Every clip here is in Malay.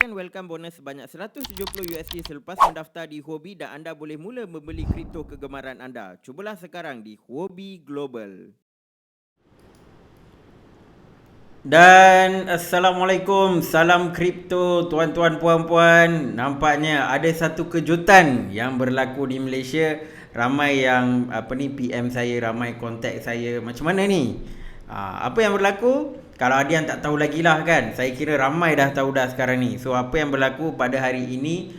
Dapatkan welcome bonus sebanyak $170 selepas mendaftar di Huobi dan anda boleh mula membeli kripto kegemaran anda. Cubalah sekarang di Huobi Global. Dan Assalamualaikum, salam kripto tuan-tuan puan-puan. Nampaknya ada satu kejutan yang berlaku di Malaysia. Ramai yang PM saya, ramai kontak saya, macam mana ni? Apa yang berlaku? Kalau ada yang tak tahu lagi lah kan, saya kira ramai dah tahu dah sekarang ni. So apa yang berlaku pada hari ini,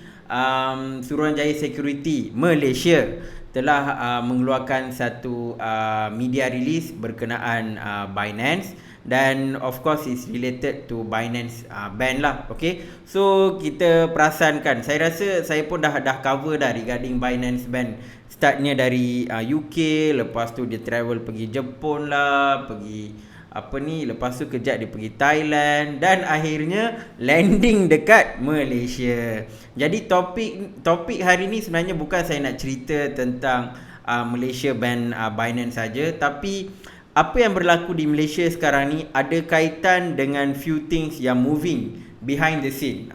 Suruhanjaya Security Malaysia telah mengeluarkan satu media release berkenaan Binance. Dan of course it's related to Binance ban lah. Okay, so kita perasankan, saya rasa saya pun dah cover dah regarding Binance ban. Startnya dari UK, lepas tu dia travel pergi Jepun lah, pergi lepas tu kejap dia pergi Thailand dan akhirnya landing dekat Malaysia. Jadi topik hari ni sebenarnya bukan saya nak cerita tentang Malaysia ban Binance saja, tapi apa yang berlaku di Malaysia sekarang ni ada kaitan dengan few things yang moving behind the scene.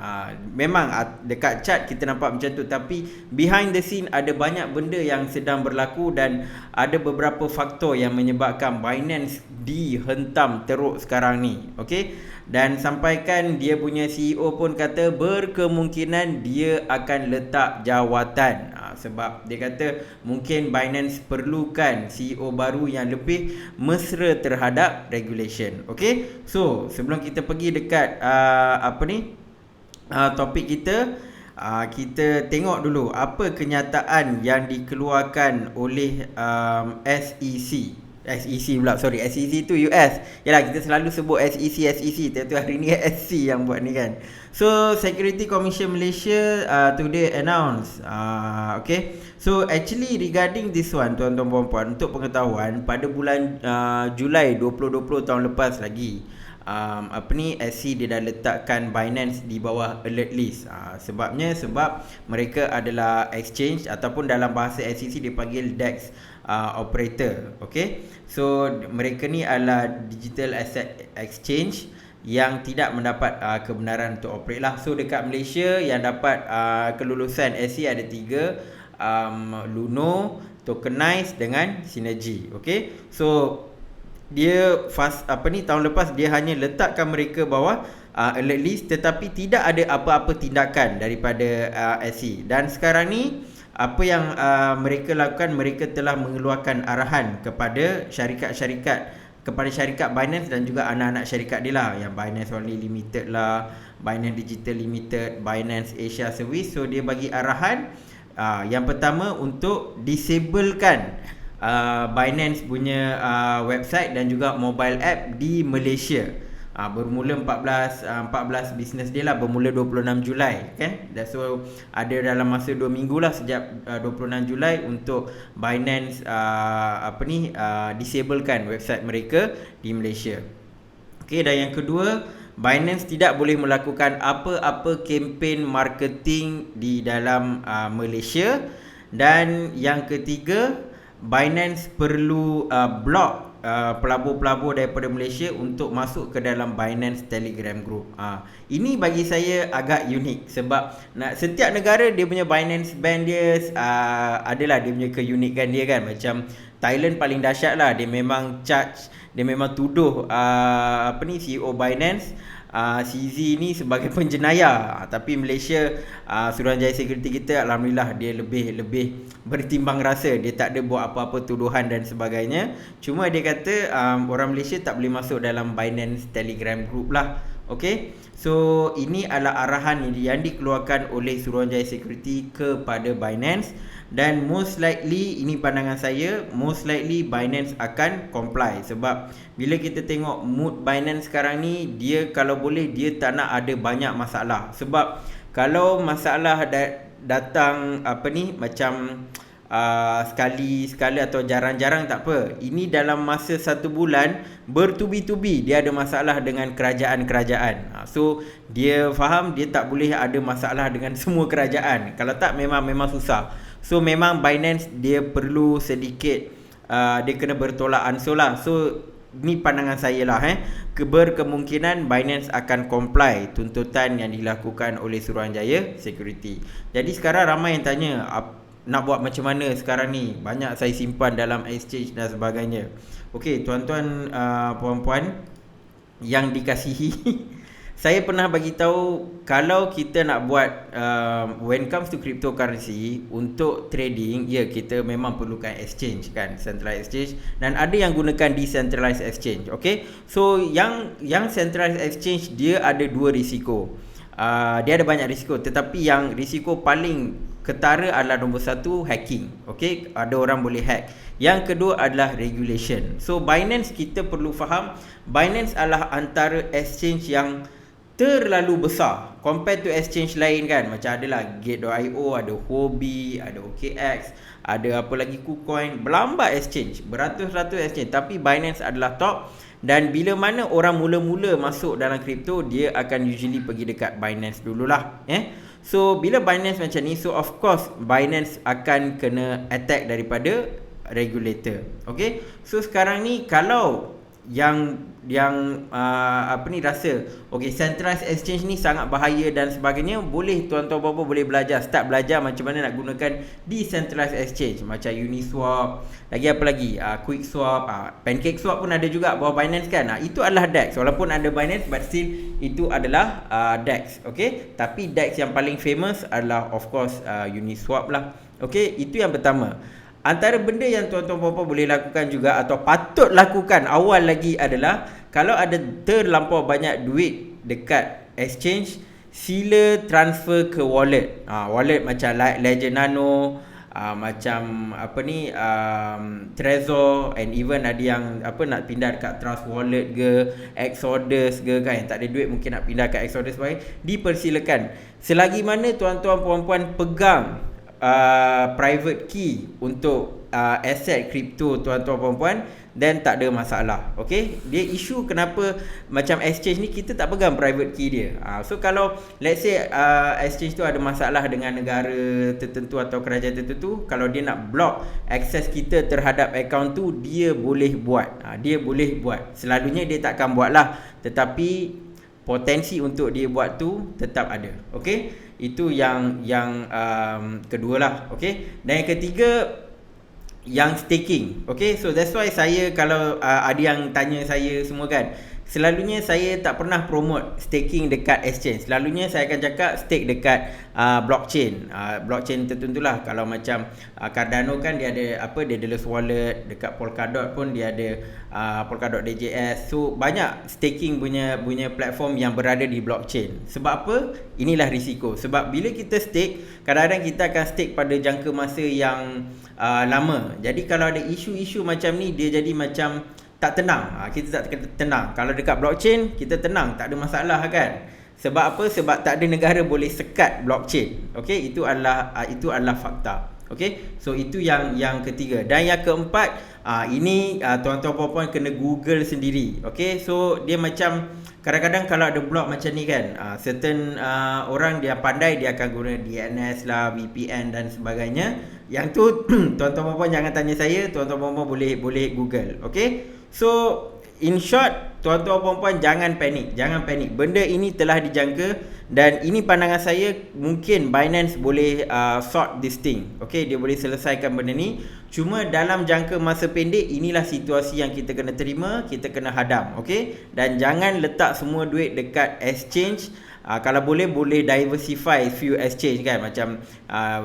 Memang dekat chart kita nampak macam tu, tapi behind the scene ada banyak benda yang sedang berlaku dan ada beberapa faktor yang menyebabkan Binance dihentam teruk sekarang ni. Okay? Dan sampaikan dia punya CEO pun kata berkemungkinan dia akan letak jawatan. Sebab dia kata mungkin Binance perlukan CEO baru yang lebih mesra terhadap regulation. Okay, so sebelum kita pergi dekat topik kita, kita tengok dulu apa kenyataan yang dikeluarkan oleh SEC tu US. Yalah, kita selalu sebut SEC. Tentu hari ni SC yang buat ni kan. So Security Commission Malaysia today announce okay. So actually regarding this one, tuan-tuan puan-puan, untuk pengetahuan, pada bulan Julai 2020 tahun lepas lagi, SC dia dah letakkan Binance di bawah alert list. Sebab mereka adalah exchange, ataupun dalam bahasa SEC dipanggil DEX operator. Okay, so mereka ni adalah digital asset exchange yang tidak mendapat kebenaran untuk operate lah. So dekat Malaysia yang dapat kelulusan SC ada 3, Luno, Tokenize dengan Synergy. Okay, so dia tahun lepas dia hanya letakkan mereka bawah alert list, tetapi tidak ada apa-apa tindakan daripada SC. Dan sekarang ni apa yang mereka lakukan, mereka telah mengeluarkan arahan kepada syarikat Binance dan juga anak-anak syarikat dia lah, yang Binance Only Limited lah, Binance Digital Limited, Binance Asia Service. So dia bagi arahan, yang pertama untuk disablekan Binance punya website dan juga mobile app di Malaysia. Bermula 14 business day lah, bermula 26 Julai kan. So ada dalam masa 2 minggu lah sejak 26 Julai untuk Binance disablekan website mereka di Malaysia. Okay, dan yang kedua, Binance tidak boleh melakukan apa-apa kempen marketing di dalam Malaysia. Dan yang ketiga, Binance perlu block pelabur-pelabur daripada Malaysia untuk masuk ke dalam Binance Telegram Group. Ini bagi saya agak unik, sebab setiap negara dia punya Binance ban dia adalah dia punya keunikan dia kan. Macam Thailand paling dahsyat lah, dia memang tuduh CEO Binance CZ ni sebagai penjenayah. Tapi Malaysia, Suruhanjaya Security kita, alhamdulillah dia lebih bertimbang rasa. Dia tak ada buat apa-apa tuduhan dan sebagainya. Cuma dia kata orang Malaysia tak boleh masuk dalam Binance Telegram Group lah. Okay, so ini adalah arahan yang dikeluarkan oleh Suruhanjaya Security kepada Binance. Dan most likely, ini pandangan saya, most likely Binance akan comply. Sebab bila kita tengok mood Binance sekarang ni, dia kalau boleh dia tak nak ada banyak masalah. Sebab kalau masalah datang macam sekali atau jarang-jarang tak apa. Ini dalam masa 1 bulan bertubi-tubi dia ada masalah dengan kerajaan-kerajaan. So dia faham dia tak boleh ada masalah dengan semua kerajaan. Kalau tak memang susah. So memang Binance dia perlu sedikit dia kena bertolak ansur lah. So ni pandangan saya lah berkemungkinan Binance akan comply tuntutan yang dilakukan oleh Suruhanjaya Security. Jadi sekarang ramai yang tanya nak buat macam mana sekarang ni, banyak saya simpan dalam exchange dan sebagainya. Okey, tuan-tuan, puan-puan yang dikasihi, saya pernah bagi tahu kalau kita nak buat when comes to cryptocurrency untuk trading, ya kita memang perlukan exchange kan, centralized exchange, dan ada yang gunakan decentralized exchange. Okey, so yang centralized exchange dia ada dua risiko. Dia ada banyak risiko, tetapi yang risiko paling ketara adalah nombor satu, hacking. Okey, ada orang boleh hack. Yang kedua adalah regulation. So Binance, kita perlu faham Binance adalah antara exchange yang terlalu besar compared to exchange lain kan. Macam adalah Gate.io, ada Huobi, ada OKX, ada apa lagi, KuCoin, berlambat exchange, beratus-ratus exchange, tapi Binance adalah top. Dan bila mana orang mula-mula masuk dalam kripto, dia akan usually pergi dekat Binance dululah. So bila Binance macam ni, so of course Binance akan kena attack daripada regulator. Okay, so sekarang ni kalau yang rasa okey centralized exchange ni sangat bahaya dan sebagainya, boleh tuan-tuan bapa boleh start belajar macam mana nak gunakan decentralized exchange macam Uniswap, lagi apa lagi, QuickSwap, PancakeSwap pun ada juga bawah Binance kan. Itu adalah DEX, walaupun ada Binance but still itu adalah DEX. Okey, tapi DEX yang paling famous adalah of course Uniswap lah. Okey, itu yang pertama. Antara benda yang tuan-tuan puan-puan boleh lakukan juga atau patut lakukan awal lagi adalah kalau ada terlampau banyak duit dekat exchange, sila transfer ke wallet. Wallet macam Ledger Nano, macam Trezor, and even ada yang nak pindah dekat Trust Wallet ke, Exodus ke kan, yang tak ada duit mungkin nak pindah ke Exodus baik, dipersilakan. Selagi mana tuan-tuan puan-puan pegang private key untuk aset kripto tuan-tuan puan-puan, dan tak ada masalah. Okey, dia isu kenapa macam exchange ni kita tak pegang private key dia. So kalau let's say exchange tu ada masalah dengan negara tertentu atau kerajaan tertentu, kalau dia nak block akses kita terhadap akaun tu, dia boleh buat. Dia boleh buat. Selalunya dia takkan buat lah, tetapi potensi untuk dia buat tu tetap ada. Okey, itu yang kedua lah. Okey, dan yang ketiga yang staking. Okay, so that's why saya kalau ada yang tanya saya semua kan, selalunya saya tak pernah promote staking dekat exchange. Selalunya saya akan cakap stake dekat blockchain. Blockchain tertentu lah. Kalau macam Cardano kan dia ada dia ada Lost Wallet, dekat Polkadot pun dia ada Polkadot DJS. So banyak staking punya platform yang berada di blockchain. Sebab apa? Inilah risiko. Sebab bila kita stake, kadang-kadang kita akan stake pada jangka masa yang lama. Jadi kalau ada isu-isu macam ni, dia jadi macam tak tenang. Kita tak tenang. Kalau dekat blockchain kita tenang, tak ada masalah kan. Sebab apa? Sebab tak ada negara boleh sekat blockchain. Okey, itu adalah fakta. Okey, so itu yang ketiga. Dan yang keempat, ini tuan-tuan puan-puan kena Google sendiri. Okey, so dia macam kadang-kadang kalau ada blog macam ni kan, certain orang dia pandai, dia akan guna DNS lah, VPN dan sebagainya. Yang tu tuan-tuan puan-puan jangan tanya saya, tuan-tuan puan-puan boleh Google. Okey, so in short, tuan-tuan puan-puan jangan panik. Benda ini telah dijangka, dan ini pandangan saya, mungkin Binance boleh sort this thing. Okey, dia boleh selesaikan benda ni. Cuma dalam jangka masa pendek, inilah situasi yang kita kena terima, kita kena hadam. Okey, dan jangan letak semua duit dekat exchange. Kalau boleh diversify few exchange kan, macam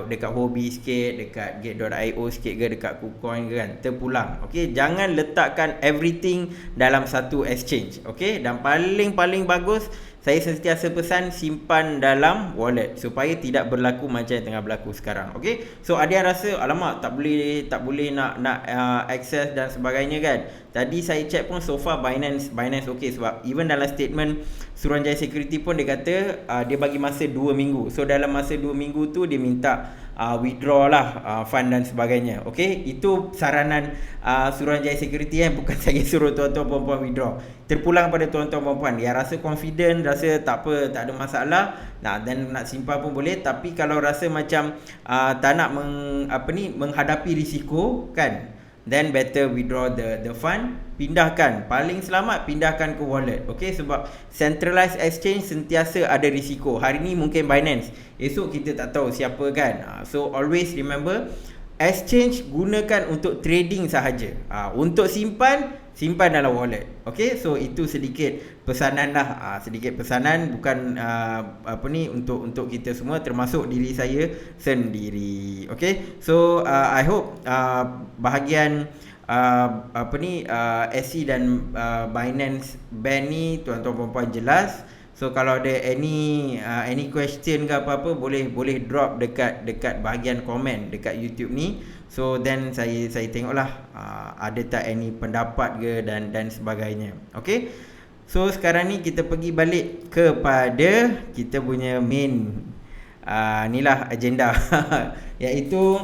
dekat Huobi sikit, dekat Gate.io sikit ke, dekat KuCoin ke kan, terpulang. Okey, jangan letakkan everything dalam satu exchange. Okey, dan paling bagus, saya sentiasa pesan simpan dalam wallet supaya tidak berlaku macam yang tengah berlaku sekarang. Okey, so ada yang rasa alamak tak boleh nak access dan sebagainya kan. Tadi saya check pun so far Binance okey, sebab even dalam statement Suruhanjaya Security pun dia kata dia bagi masa 2 minggu. So dalam masa 2 minggu tu dia minta withdraw lah fund dan sebagainya. Okey, itu saranan Suruhanjaya Security bukan saya suruh tuan-tuan puan-puan withdraw. Terpulang pada tuan-tuan puan-puan yang rasa confident, rasa tak ada masalah, dan nak simpan pun boleh. Tapi kalau rasa macam tak nak menghadapi risiko kan, then better withdraw the fund, pindahkan. Paling selamat pindahkan ke wallet. Okay, sebab centralized exchange sentiasa ada risiko. Hari ni mungkin Binance, esok kita tak tahu siapa kan. So always remember, exchange gunakan untuk trading sahaja. Untuk simpan dalam wallet. Okay, so itu sedikit pesanan lah. Sedikit pesanan, bukan untuk kita semua, termasuk diri saya sendiri. Okay, so I hope bahagian SC dan Binance Band ni tuan-tuan puan-puan jelas. So kalau ada any question ke apa-apa, boleh drop dekat bahagian komen dekat YouTube ni. So then saya tengoklah ada tak any pendapat ke dan sebagainya. Okay, so sekarang ni kita pergi balik kepada kita punya main inilah agenda iaitu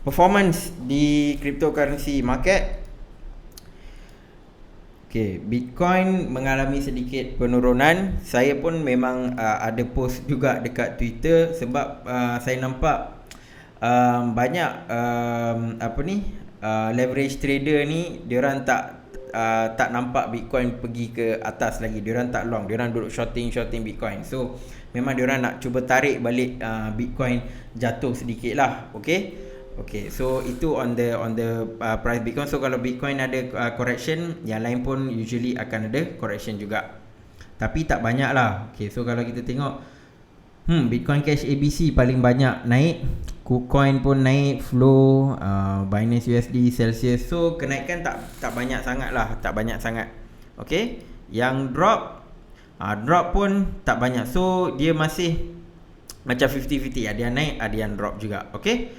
performance di cryptocurrency market. Okay, Bitcoin mengalami sedikit penurunan. Saya pun memang ada post juga dekat Twitter sebab saya nampak banyak leverage trader ni, diorang tak nampak Bitcoin pergi ke atas lagi. Diorang tak long, diorang duduk shorting Bitcoin. So memang diorang nak cuba tarik balik Bitcoin jatuh sedikit lah. Okay, so itu on the price Bitcoin. So kalau Bitcoin ada correction, yang lain pun usually akan ada correction juga, tapi tak banyak lah. Okay, so kalau kita tengok Bitcoin Cash ABC paling banyak naik, KuCoin pun naik, Flow, Binance USD, Celsius. So kenaikan tak banyak sangat lah, tak banyak sangat. Okay, yang drop pun tak banyak. So dia masih macam 50-50, ada yang naik, ada yang drop juga. Okay,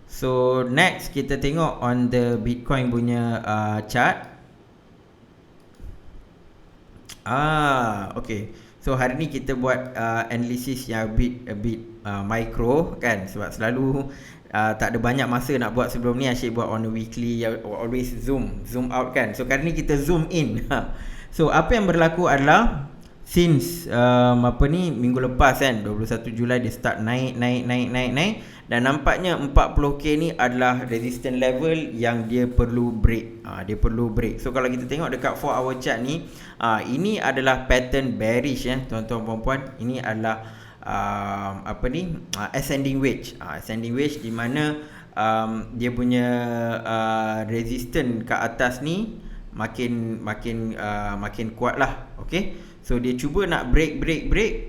so next kita tengok on the Bitcoin punya chart. Okay, so hari ni kita buat analisis yang a bit micro kan, sebab selalu tak ada banyak masa nak buat sebelum ni. Asyik buat on a weekly, always zoom out kan. So kali ni kita zoom in. So apa yang berlaku adalah since minggu lepas kan, 21 Julai dia start naik dan nampaknya 40k ni adalah resistance level yang dia perlu break. So kalau kita tengok dekat 4 hour chart ni, ini adalah pattern bearish tuan-tuan puan-puan. Ini adalah ascending wedge. Ascending wedge di mana dia punya resistance ke atas ni makin kuat lah. Okay, so dia cuba nak break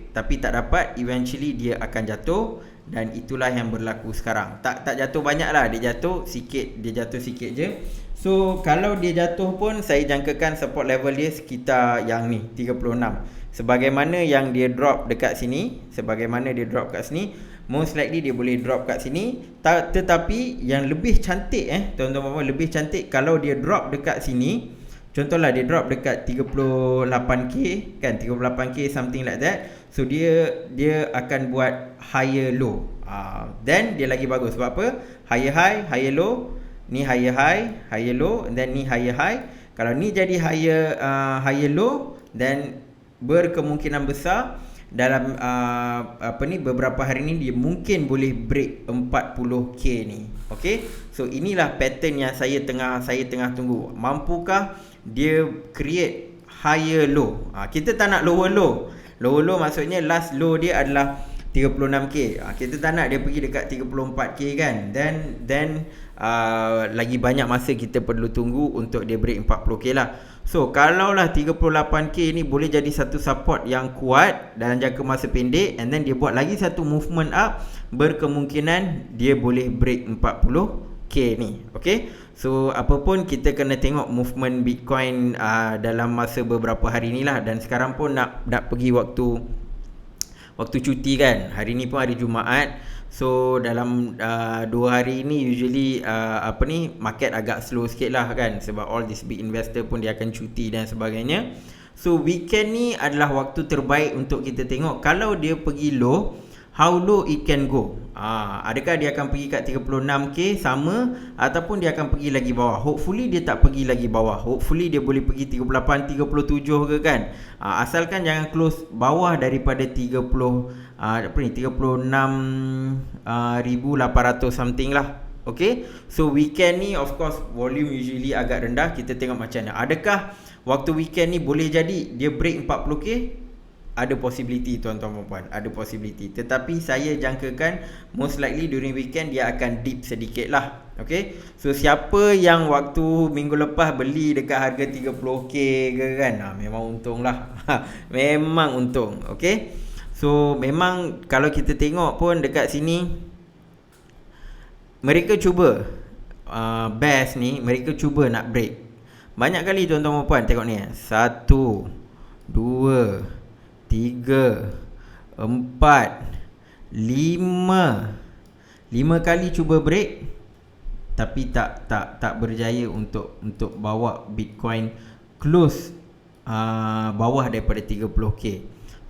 tapi tak dapat. Eventually dia akan jatuh, dan itulah yang berlaku sekarang. Tak jatuh banyak lah, dia jatuh sikit je. So kalau dia jatuh pun, saya jangkakan support level dia sekitar yang ni 36. Sebagaimana yang dia drop dekat sini, most likely dia boleh drop kat sini. Tetapi yang lebih cantik tuan-tuan, lebih cantik kalau dia drop dekat sini. Contohlah dia drop dekat 38k kan, 38k something like that. So dia akan buat higher low. Then dia lagi bagus. Sebab apa? Higher high, higher low. Ni higher high, higher low, and then ni higher high. Kalau ni jadi higher low, then berkemungkinan besar dalam beberapa hari ni dia mungkin boleh break 40k ni. Okay, so inilah pattern yang saya tengah tunggu. Mampukah dia create higher low? Kita tak nak lower low. Lower low maksudnya last low dia adalah 36k. Kita tak nak dia pergi dekat 34k kan. Then lagi banyak masa kita perlu tunggu untuk dia break 40k lah. So kalaulah 38k ni boleh jadi satu support yang kuat dalam jangka masa pendek, and then dia buat lagi satu movement up, berkemungkinan dia boleh break 40k ni. Okay, so apapun kita kena tengok movement Bitcoin dalam masa beberapa hari ni lah. Dan sekarang pun nak pergi waktu cuti kan. Hari ni pun hari Jumaat. So dalam 2 hari ni usually market agak slow sikit lah kan, sebab all these big investor pun dia akan cuti dan sebagainya. So weekend ni adalah waktu terbaik untuk kita tengok kalau dia pergi low, how low it can go. Adakah dia akan pergi kat 36k sama, ataupun dia akan pergi lagi bawah. Hopefully dia tak pergi lagi bawah. Hopefully dia boleh pergi 38, 37 ke kan. Asalkan jangan close bawah daripada 36,800 something lah. Okay, so weekend ni of course volume usually agak rendah. Kita tengok macam mana. Adakah waktu weekend ni boleh jadi dia break 40k? Ada possibility tuan-tuan dan puan, ada possibility. Tetapi saya jangkakan most likely during weekend dia akan dip sedikit lah. Okay, so siapa yang waktu minggu lepas beli dekat harga 30k ke kan, memang untung lah. Memang untung. Okay, so memang kalau kita tengok pun dekat sini mereka cuba best ni, mereka cuba nak break banyak kali tuan-tuan dan puan. Tengok ni, 1 2 3 4 5 kali cuba break, tapi tak berjaya untuk bawa Bitcoin close bawah daripada 30k.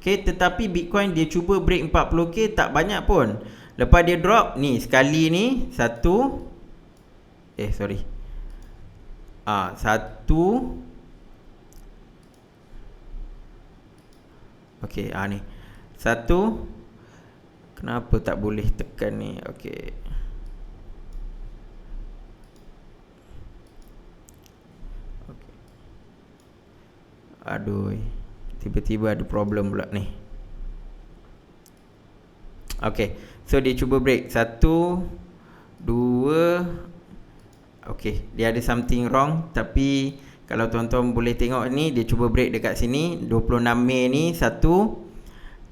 Okay, tetapi Bitcoin dia cuba break 40k tak banyak pun. Lepas dia drop ni sekali ni satu okey, ni satu. Kenapa tak boleh tekan ni? Okey, aduh, tiba-tiba ada problem pula ni. Okay, so dia cuba break 1 2. Okay, dia ada something wrong. Tapi kalau tuan-tuan boleh tengok ni, dia cuba break dekat sini 26 Mei ni 1,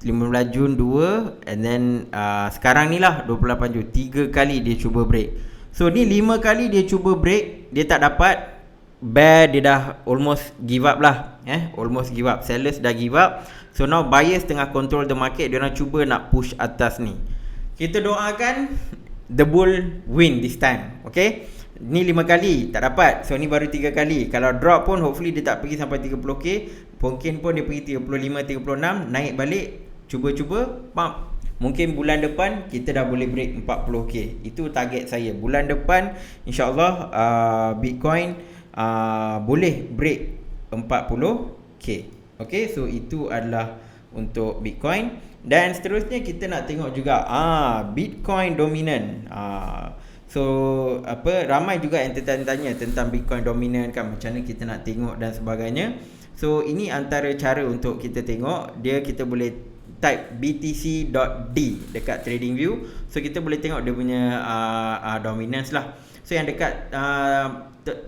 15 Jun 2, and then sekarang ni lah 28 Jun 3 kali dia cuba break. So ni 5 kali dia cuba break, dia tak dapat. Bear dia dah almost give up lah. Almost give up. Sellers dah give up. So now buyers tengah control the market. Dia orang cuba nak push atas ni. Kita doakan the bull win this time. Okay, ni 5 kali tak dapat. So ni baru 3 kali. Kalau drop pun hopefully dia tak pergi sampai 30k. Mungkin pun dia pergi 35, 36, naik balik, cuba-cuba, mungkin bulan depan kita dah boleh break 40k. Itu target saya. Bulan depan insyaAllah Bitcoin boleh break 40k. Okay, so itu adalah untuk Bitcoin. Dan seterusnya kita nak tengok juga Bitcoin dominant. So ramai juga yang tanya tentang Bitcoin dominant kan, macam mana kita nak tengok dan sebagainya. So ini antara cara untuk kita tengok dia. Kita boleh type BTC.D dekat TradingView. So kita boleh tengok dia punya dominance lah. So yang dekat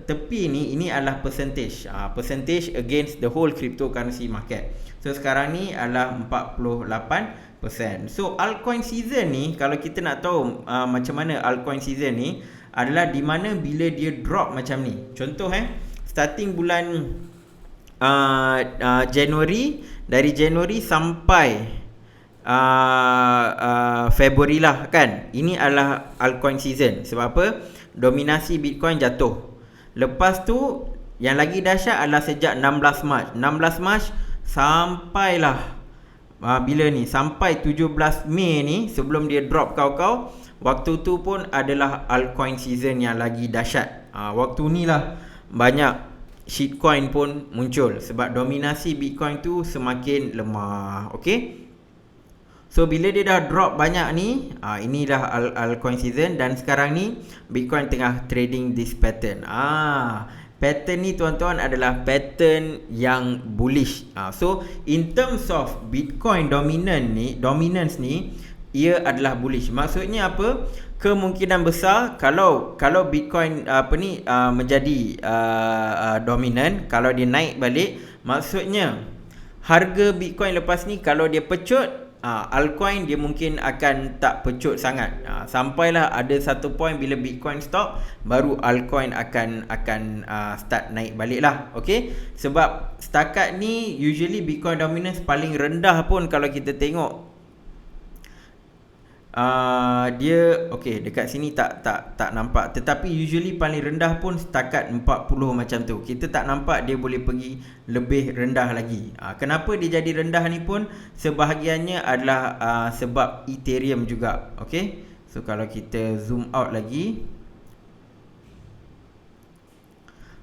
tepi ni, ini adalah percentage against the whole cryptocurrency market. So sekarang ni adalah 48%. So altcoin season ni, kalau kita nak tahu macam mana altcoin season ni, adalah di mana bila dia drop macam ni. Contoh starting bulan Januari, dari Januari sampai Februari lah kan. Ini adalah altcoin season. Sebab apa? Dominasi Bitcoin jatuh. Lepas tu yang lagi dahsyat adalah sejak 16 Mac. 16 Mac sampailah bila ni, sampai 17 Mei ni, sebelum dia drop kau-kau. Waktu tu pun adalah altcoin season yang lagi dahsyat. Waktu ni lah banyak shitcoin pun muncul sebab dominasi Bitcoin tu semakin lemah. Okay, so bila dia dah drop banyak ni, ini dah altcoin season. Dan sekarang ni Bitcoin tengah trading this pattern. Pattern ni tuan-tuan adalah pattern yang bullish. So in terms of Bitcoin dominance ni, ia adalah bullish. Maksudnya apa? Kemungkinan besar kalau Bitcoin menjadi dominant, kalau dia naik balik, maksudnya harga Bitcoin lepas ni kalau dia pecut, altcoin dia mungkin akan tak pecut sangat. Sampailah ada satu point bila Bitcoin stop, baru altcoin akan start naik balik lah. Okay, sebab setakat ni usually Bitcoin dominance paling rendah pun kalau kita tengok dia dekat sini tak nampak, tetapi usually paling rendah pun setakat 40 macam tu. Kita tak nampak dia boleh pergi lebih rendah lagi. Kenapa dia jadi rendah ni pun sebahagiannya adalah sebab Ethereum juga. Okay, so kalau kita zoom out lagi,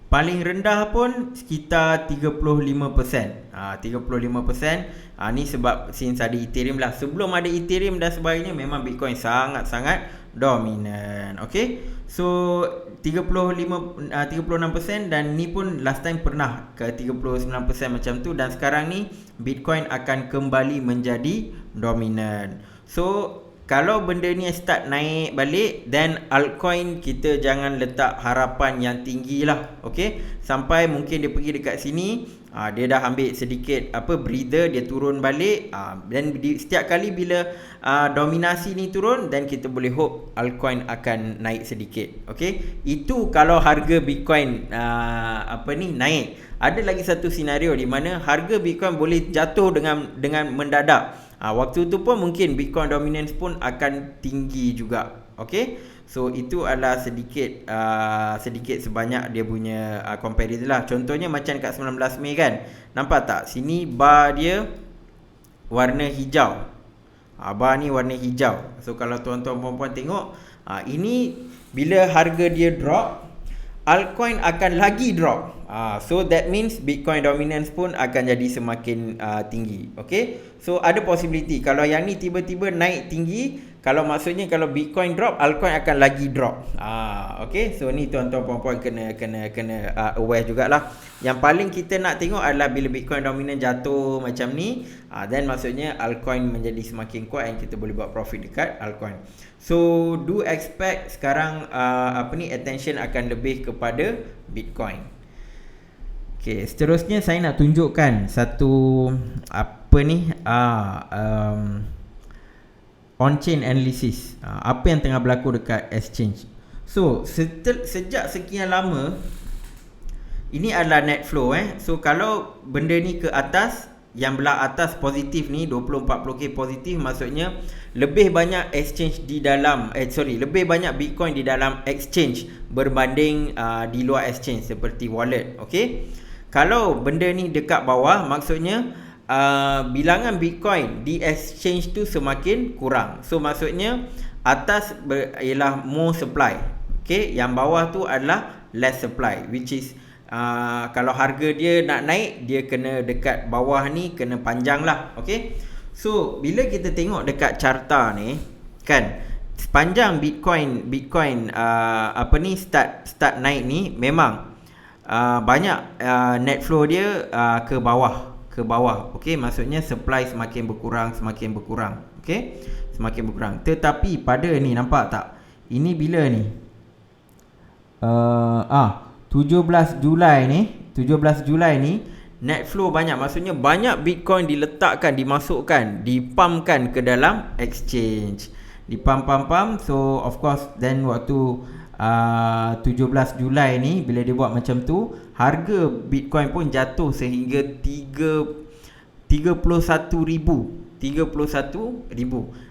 Paling rendah pun sekitar 35%. 35%. Ni sebab since ada Ethereum lah. Sebelum ada Ethereum dan sebagainya, memang Bitcoin sangat-sangat dominan. Okay, so 36%, dan ni pun last time pernah ke 39% macam tu, dan sekarang ni Bitcoin akan kembali menjadi dominan. So kalau benda ni start naik balik, then altcoin kita jangan letak harapan yang tinggi lah. Okay, sampai mungkin dia pergi dekat sini, dia dah ambil sedikit breather, dia turun balik, dan setiap kali bila dominasi ni turun, then kita boleh hope altcoin akan naik sedikit. Okay, itu kalau harga Bitcoin naik. Ada lagi satu senario di mana harga Bitcoin boleh jatuh dengan mendadak. Waktu tu pun mungkin Bitcoin dominance pun akan tinggi juga. Okay, so itu adalah sedikit sebanyak dia punya comparison lah. Contohnya macam kat 19 Mei kan, nampak tak sini bar dia warna hijau. Bar ni warna hijau. So kalau tuan-tuan puan-puan tengok, ini bila harga dia drop, altcoin akan lagi drop. So that means Bitcoin dominance pun akan jadi semakin tinggi. Okay, so ada possibility kalau yang ni tiba-tiba naik tinggi, kalau maksudnya kalau Bitcoin drop, altcoin akan lagi drop. Okay, so ni tuan-tuan puan-puan kena aware jugalah. Yang paling kita nak tengok adalah bila Bitcoin dominant jatuh macam ni, then maksudnya altcoin menjadi semakin kuat and kita boleh buat profit dekat altcoin. So do expect sekarang attention akan lebih kepada Bitcoin. Okay, seterusnya saya nak tunjukkan satu on-chain analysis. Apa yang tengah berlaku dekat exchange. So sejak sekian lama, ini adalah net flow. So kalau benda ni ke atas, yang belah atas positif ni 20-40k positif, maksudnya lebih banyak exchange di dalam lebih banyak Bitcoin di dalam exchange berbanding di luar exchange seperti wallet. Okay, kalau benda ni dekat bawah, maksudnya bilangan Bitcoin di exchange tu semakin kurang. So maksudnya atas ialah more supply. Okay, yang bawah tu adalah less supply, which is kalau harga dia nak naik, dia kena dekat bawah ni kena panjang lah. Okay, so bila kita tengok dekat carta ni kan, sepanjang Bitcoin start naik ni, memang banyak net flow dia ke bawah. Okay, maksudnya supply semakin berkurang. Okay, semakin berkurang. Tetapi pada ni, nampak tak, ini bila ni 17 Julai ni net flow banyak. Maksudnya banyak Bitcoin dimasukkan, dipumpkan ke dalam exchange, dipump. So of course then waktu 17 Julai ni bila dia buat macam tu, harga Bitcoin pun jatuh sehingga 31,000.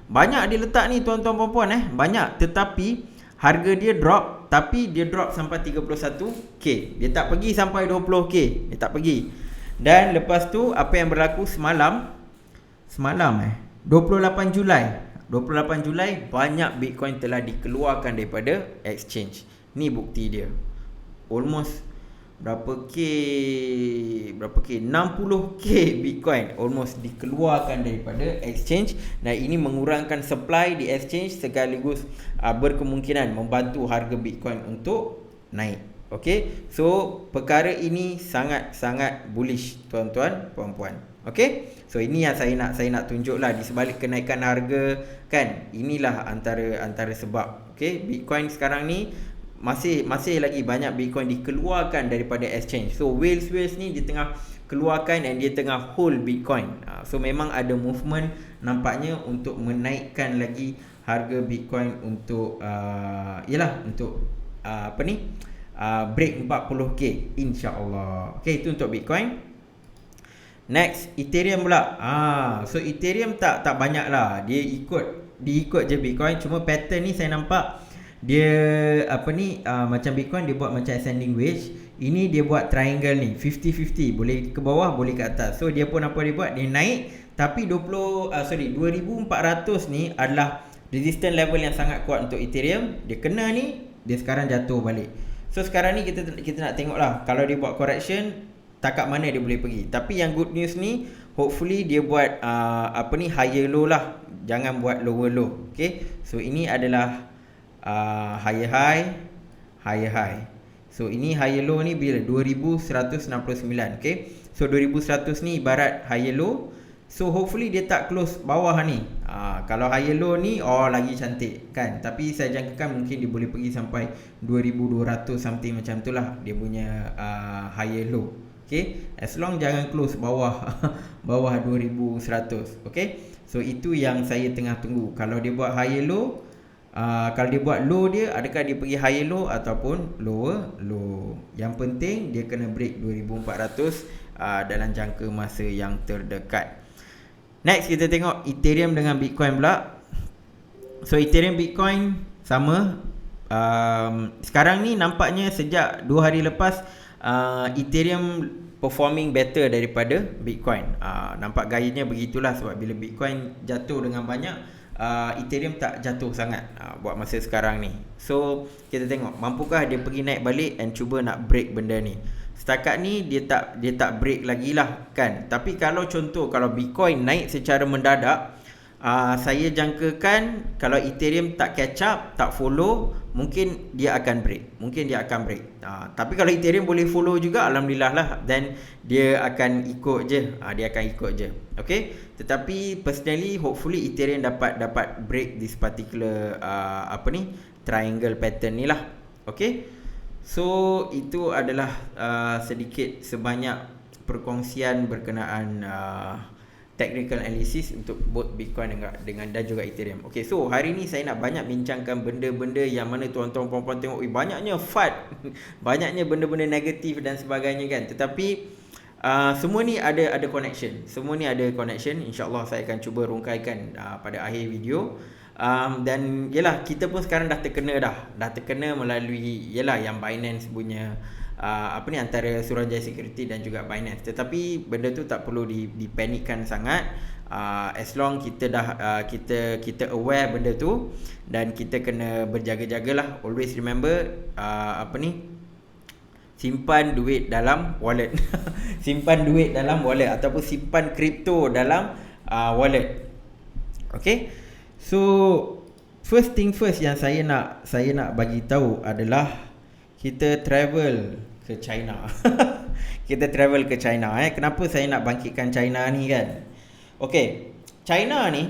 Banyak dia letak ni tuan-tuan puan-puan, banyak. Tetapi harga dia drop, tapi dia drop sampai 31k. Dia tak pergi sampai 20k. Dia tak pergi. Dan lepas tu apa yang berlaku semalam 28 Julai banyak Bitcoin telah dikeluarkan daripada exchange. Ni bukti dia. Almost berapa k 60k Bitcoin almost dikeluarkan daripada exchange, dan ini mengurangkan supply di exchange sekaligus berkemungkinan membantu harga Bitcoin untuk naik. Okay, so perkara ini sangat-sangat bullish tuan-tuan puan-puan. Okay, so ini yang saya nak tunjuklah di sebalik kenaikan harga kan. Inilah antara sebab. Okay, Bitcoin sekarang ni masih lagi banyak Bitcoin dikeluarkan daripada exchange. So whales ni dia tengah keluarkan dan dia tengah hold Bitcoin. So memang ada movement nampaknya untuk menaikkan lagi harga Bitcoin untuk break 40k insya-Allah. Okay, itu untuk Bitcoin. Next, Ethereum pula. So Ethereum tak banyak lah. Dia ikut je Bitcoin. Cuma pattern ni saya nampak dia macam Bitcoin dia buat macam ascending wedge. Ini dia buat triangle ni 50-50, boleh ke bawah boleh ke atas. So dia pun dia buat, dia naik. Tapi 2400 ni adalah resistance level yang sangat kuat untuk Ethereum. Dia kena ni, dia sekarang jatuh balik. So sekarang ni kita nak tengok lah, kalau dia buat correction, takat mana dia boleh pergi. Tapi yang good news ni, hopefully dia buat higher low lah, jangan buat lower low. Okay, so ini adalah higher high. So ini higher low ni bila 2169. Okay, so 2100 ni ibarat higher low. So hopefully dia tak close bawah ni. Kalau higher low ni lagi cantik kan. Tapi saya jangkakan mungkin dia boleh pergi sampai 2200 something macam tu lah dia punya higher low. Okay, as long jangan close bawah bawah 2100. Okay, so itu yang saya tengah tunggu. Kalau dia buat higher low, kalau dia buat low dia, adakah dia pergi higher low ataupun lower low. Yang penting dia kena break 2400 dalam jangka masa yang terdekat. Next kita tengok Ethereum dengan Bitcoin pula. So Ethereum Bitcoin sama. Sekarang ni nampaknya sejak 2 hari lepas Ethereum performing better daripada Bitcoin. Nampak gayanya begitulah, sebab bila Bitcoin jatuh dengan banyak, Ethereum tak jatuh sangat buat masa sekarang ni. So kita tengok mampukah dia pergi naik balik and cuba nak break benda ni. Setakat ni dia tak break lagi lah kan. Tapi kalau Bitcoin naik secara mendadak, saya jangkakan kalau Ethereum tak catch up, tak follow, mungkin dia akan break. Tapi kalau Ethereum boleh follow juga, alhamdulillah lah, then dia akan ikut je. Okay, tetapi personally hopefully Ethereum dapat break this particular triangle pattern ni lah. Okay, so itu adalah sedikit sebanyak perkongsian berkenaan technical analysis untuk both Bitcoin dengan dan juga Ethereum. Okay, so hari ni saya nak banyak bincangkan benda-benda yang mana tuan-tuan puan-puan tengok banyaknya FUD, banyaknya benda-benda negatif dan sebagainya kan. Tetapi semua ni ada connection. InsyaAllah saya akan cuba rungkaikan pada akhir video. Dan yelah, kita pun sekarang dah terkena melalui yang Binance punya antara Suruhanjaya Security dan juga Binance. Tetapi benda tu tak perlu dipanikkan sangat. As long kita kita aware benda tu, dan kita kena berjaga-jagalah. Always remember simpan duit dalam wallet. Simpan duit dalam wallet ataupun simpan kripto dalam wallet. Okay, so first thing first yang saya nak bagi tahu adalah kita travel ke China. Kenapa saya nak bangkitkan China ni kan? Okay, China ni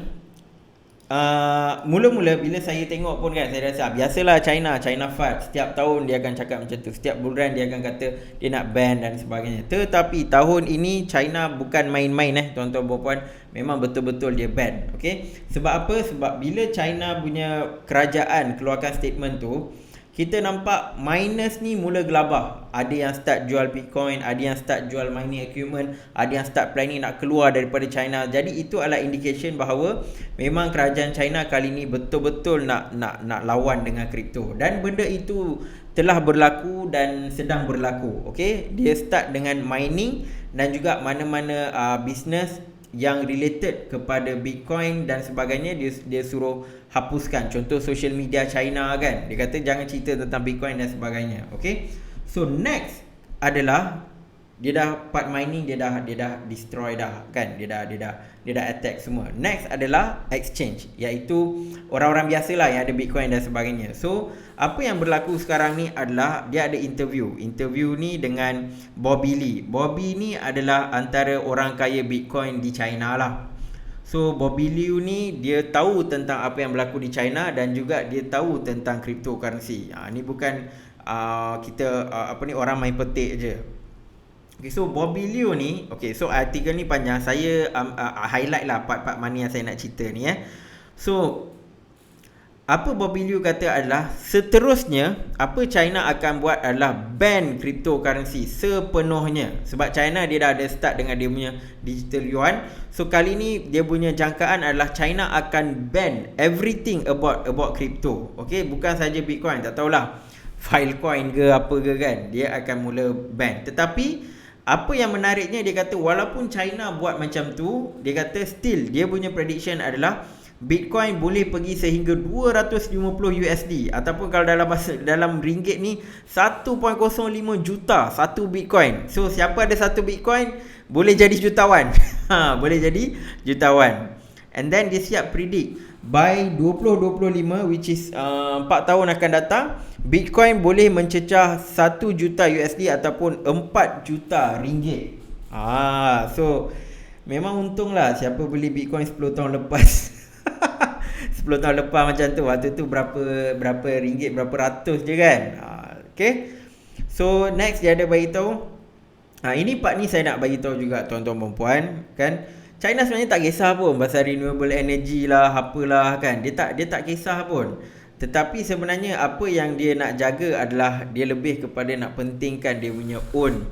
mula-mula bila saya tengok pun kan, saya rasa biasalah China FUD. Setiap tahun dia akan cakap macam tu. Setiap bulan dia akan kata dia nak ban dan sebagainya. Tetapi tahun ini China bukan main-main tuan-tuan puan-puan. Memang betul-betul dia ban. Okay, sebab apa? Sebab bila China punya kerajaan keluarkan statement tu, kita nampak miners ni mula gelabah. Ada yang start jual Bitcoin, ada yang start jual mining equipment, ada yang start planning nak keluar daripada China. Jadi itu adalah indication bahawa memang kerajaan China kali ni betul-betul nak lawan dengan kripto. Dan benda itu telah berlaku dan sedang berlaku. Okay, dia start dengan mining dan juga mana-mana bisnes yang related kepada Bitcoin dan sebagainya, dia suruh hapuskan. Contoh social media China kan, dia kata jangan cerita tentang Bitcoin dan sebagainya. Okay, so next adalah dia dah part mining, dia dah destroy dah kan, dia dah attack semua. Next adalah exchange, iaitu orang-orang biasalah yang ada Bitcoin dan sebagainya. So apa yang berlaku sekarang ni adalah dia ada interview ni dengan Bobby Lee. Bobby ni adalah antara orang kaya Bitcoin di China lah. So Bobby Lee ni dia tahu tentang apa yang berlaku di China dan juga dia tahu tentang cryptocurrency. Ni bukan kita orang main petik je. Okay, so Bobby Lee ni, okay, so artikel ni panjang. Saya highlight lah part-part mana yang saya nak cerita ni So apa Bobby Lee kata adalah seterusnya apa China akan buat adalah ban cryptocurrency sepenuhnya. Sebab China dia dah ada start dengan dia punya digital yuan. So kali ni dia punya jangkaan adalah China akan ban everything about crypto. Okay, bukan saja Bitcoin, tak tahulah Filecoin ke apa ke kan, dia akan mula ban. Tetapi apa yang menariknya, dia kata walaupun China buat macam tu, dia kata still dia punya prediction adalah Bitcoin boleh pergi sehingga 250 USD ataupun kalau dalam ringgit ni 1.05 juta satu Bitcoin. So siapa ada satu Bitcoin boleh jadi jutawan. Boleh jadi jutawan. And then dia siap predict by 2025, which is 4 tahun akan datang, Bitcoin boleh mencecah 1 juta USD ataupun 4 juta ringgit. So memang untung lah siapa beli Bitcoin 10 tahun lepas. 10 tahun lepas macam tu, waktu tu berapa ringgit, berapa ratus je kan. Okay. So next dia ada bagi tahu, ini part ni saya nak bagi tahu juga tuan-tuan puan kan. China sebenarnya tak kisah pun pasal renewable energy lah, apalah kan. Dia tak kisah pun. Tetapi sebenarnya apa yang dia nak jaga adalah dia lebih kepada nak pentingkan dia punya own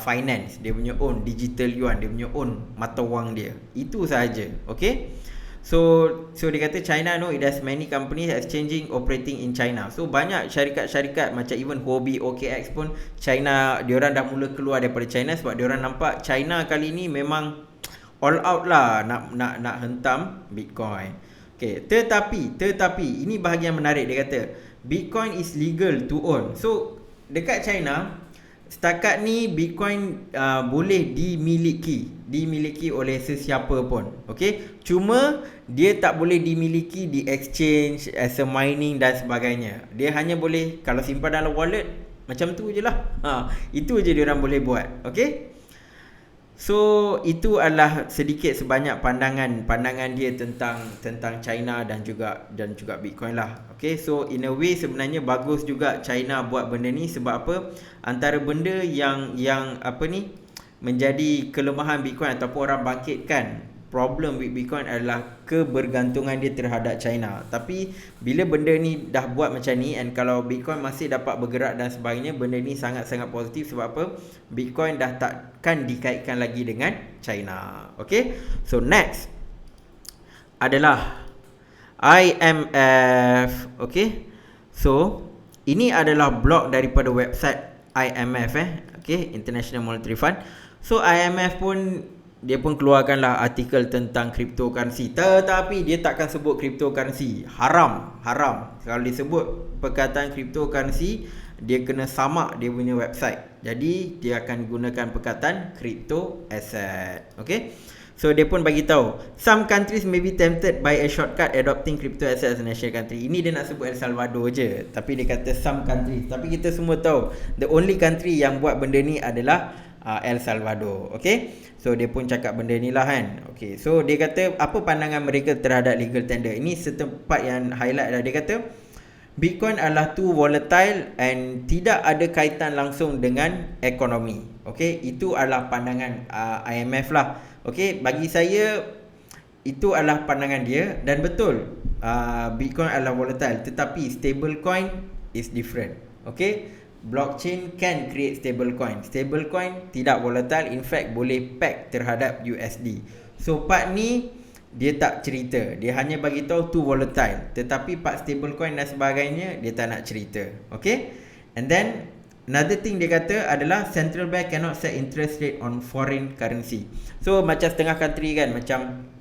finance, dia punya own digital yuan, dia punya own mata wang dia. Itu sahaja. Okay. So dia kata China it has many companies exchanging operating in China. So banyak syarikat-syarikat macam even Huobi, OKX pun China, diorang dah mula keluar daripada China sebab diorang nampak China kali ni memang all out lah nak hentam Bitcoin. Okay, tetapi ini bahagian menarik. Dia kata Bitcoin is legal to own. So dekat China setakat ni Bitcoin boleh dimiliki oleh sesiapa pun. Okay, cuma dia tak boleh dimiliki di exchange as a mining dan sebagainya. Dia hanya boleh kalau simpan dalam wallet, macam tu je lah. Itu je diorang boleh buat. Okay. So itu adalah sedikit sebanyak pandangan dia tentang China dan juga Bitcoin lah. Okay, so in a way sebenarnya bagus juga China buat benda ni. Sebab apa? Antara benda yang apa ni menjadi kelemahan Bitcoin ataupun orang bangkitkan problem with Bitcoin adalah kebergantungan dia terhadap China. Tapi bila benda ni dah buat macam ni, and kalau Bitcoin masih dapat bergerak dan sebagainya, benda ni sangat-sangat positif. Sebab apa? Bitcoin dah takkan dikaitkan lagi dengan China. Okay, so next adalah IMF. Okay, so ini adalah blog daripada website IMF okay, International Monetary Fund. So IMF pun dia pun keluarkanlah artikel tentang cryptocurrency. Tetapi dia takkan sebut cryptocurrency. Haram. Kalau disebut perkataan cryptocurrency, dia kena samak dia punya website. Jadi dia akan gunakan perkataan crypto asset. Okay. So dia pun bagi tahu some countries may be tempted by a shortcut adopting crypto asset as a national country. Ini dia nak sebut El Salvador je, tapi dia kata some countries. Tapi kita semua tahu the only country yang buat benda ni adalah El Salvador. Okay. So dia pun cakap benda ni lah kan. Okay, so dia kata apa pandangan mereka terhadap legal tender. Ini setempat yang highlight lah. Dia kata Bitcoin adalah too volatile and tidak ada kaitan langsung dengan ekonomi. Okay, itu adalah pandangan IMF lah. Okay, bagi saya itu adalah pandangan dia. Dan betul, Bitcoin adalah volatile, tetapi stablecoin is different. Okay, blockchain can create stablecoin. Stablecoin tidak volatile, in fact boleh peg terhadap USD. So part ni dia tak cerita, dia hanya bagi tahu too volatile. Tetapi part stablecoin dan sebagainya dia tak nak cerita. Okay, and then another thing dia kata adalah central bank cannot set interest rate on foreign currency. So macam setengah country kan, macam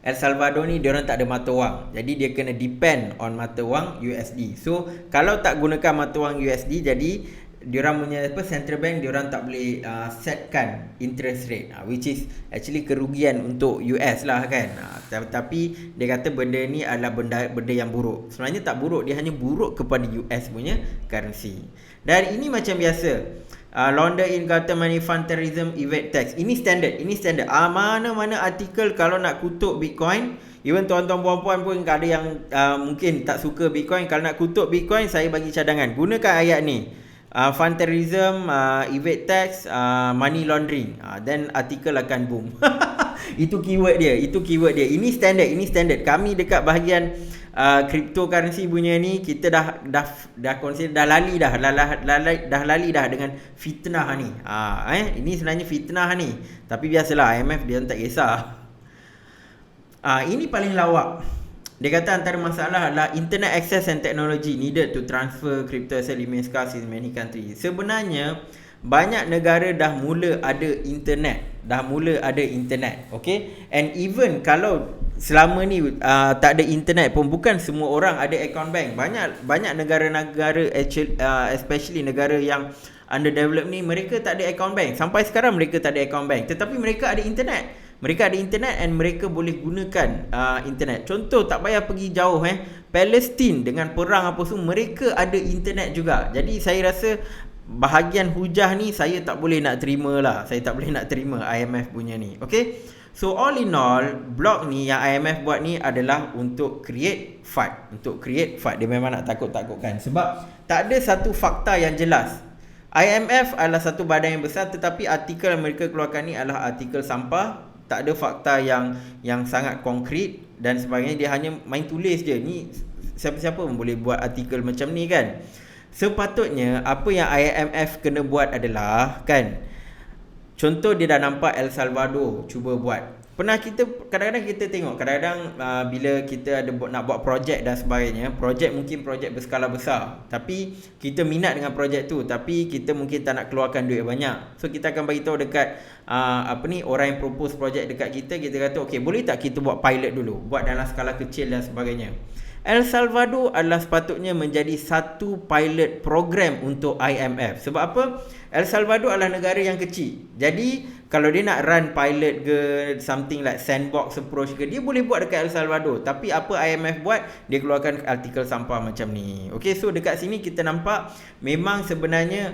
El Salvador ni diorang tak ada mata wang, jadi dia kena depend on mata wang USD. So kalau tak gunakan mata wang USD, jadi diorang punya central bank diorang tak boleh setkan interest rate, which is actually kerugian untuk US lah kan. Tapi dia kata benda ni adalah benda yang buruk. Sebenarnya tak buruk, dia hanya buruk kepada US punya currency. Dan ini macam biasa, launder in Qatar money fund terrorism evade tax. Ini standard. Mana-mana artikel kalau nak kutuk Bitcoin, even tuan-tuan puan-puan pun ada yang mungkin tak suka Bitcoin, kalau nak kutuk Bitcoin, saya bagi cadangan, gunakan ayat ni. Fund terrorism, evade tax, money laundering, then artikel akan boom. Itu keyword dia. Ini standard. Kami dekat bahagian cryptocurrency punya ni, kita dah consider dah lali dah dengan fitnah ni. Ini sebenarnya fitnah ni. Tapi biasalah IMF dia tak kisah. Ini paling lawak. Dia kata antara masalah adalah internet access and technology needed to transfer crypto asset remains scarce in many countries. Sebenarnya banyak negara dah mula ada internet. Okay, and even kalau selama ni tak ada internet pun bukan semua orang ada account bank. Banyak negara-negara especially negara yang underdeveloped ni, mereka tak ada account bank. Sampai sekarang mereka tak ada account bank, tetapi mereka ada internet. Mereka ada internet and mereka boleh gunakan internet. Contoh, tak payah pergi jauh Palestin dengan perang apa semua, mereka ada internet juga. Jadi saya rasa bahagian hujah ni saya tak boleh nak terima lah. Saya tak boleh nak terima IMF punya ni. Okay, so all in all, blog ni yang IMF buat ni adalah untuk create FUD. Untuk create FUD. Dia memang nak takut-takutkan. Sebab tak ada satu fakta yang jelas. IMF adalah satu badan yang besar, tetapi artikel yang mereka keluarkan ni adalah artikel sampah. Tak ada fakta yang sangat konkret dan sebagainya. Dia hanya main tulis je. Ni siapa-siapa pun boleh buat artikel macam ni kan. Sepatutnya apa yang IMF kena buat adalah kan, contoh dia dah nampak El Salvador cuba buat. Kadang-kadang kita tengok, bila kita ada nak buat projek dan sebagainya, mungkin projek berskala besar, tapi kita minat dengan projek tu, tapi kita mungkin tak nak keluarkan duit banyak. So kita akan bagi tahu dekat orang yang propose projek dekat kita kata okey, boleh tak kita buat pilot dulu, buat dalam skala kecil dan sebagainya. El Salvador adalah sepatutnya menjadi satu pilot program untuk IMF. Sebab apa? El Salvador adalah negara yang kecil. Jadi kalau dia nak run pilot ke something like sandbox approach ke, dia boleh buat dekat El Salvador. Tapi apa IMF buat? Dia keluarkan artikel sampah macam ni. Okay, so dekat sini kita nampak memang sebenarnya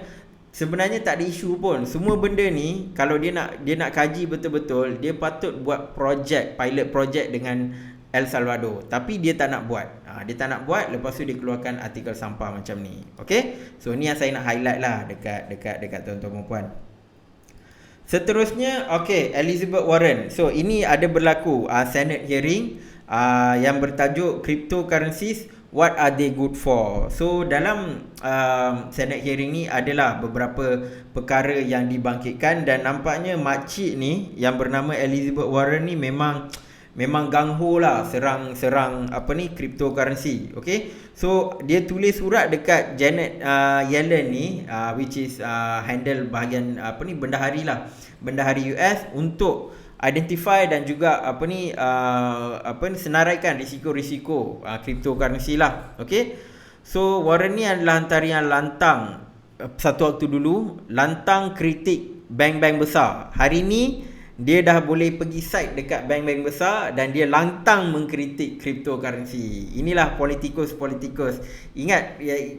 tak ada isu pun. Semua benda ni kalau dia nak kaji betul-betul, dia patut buat pilot project dengan El Salvador, tapi dia tak nak buat. Dia tak nak buat, lepas tu dia keluarkan artikel sampah macam ni. Okay, so ni yang saya nak highlight lah dekat tuan-tuan puan. Seterusnya, okay, Elizabeth Warren. So ini ada berlaku Senate hearing yang bertajuk Cryptocurrencies, what are they good for? So dalam Senate hearing ni adalah beberapa perkara yang dibangkitkan, dan nampaknya makcik ni yang bernama Elizabeth Warren ni memang gangho lah serang cryptocurrency. Okay, so dia tulis surat dekat Janet Yellen ni, which is handle bahagian bendahari US, untuk identify dan juga senaraikan risiko-risiko cryptocurrency lah. Okay, so Warren ni adalah antara yang lantang satu waktu dulu, lantang kritik bank-bank besar. Hari ni dia dah boleh pergi site dekat bank-bank besar dan dia lantang mengkritik cryptocurrency. Inilah politikus.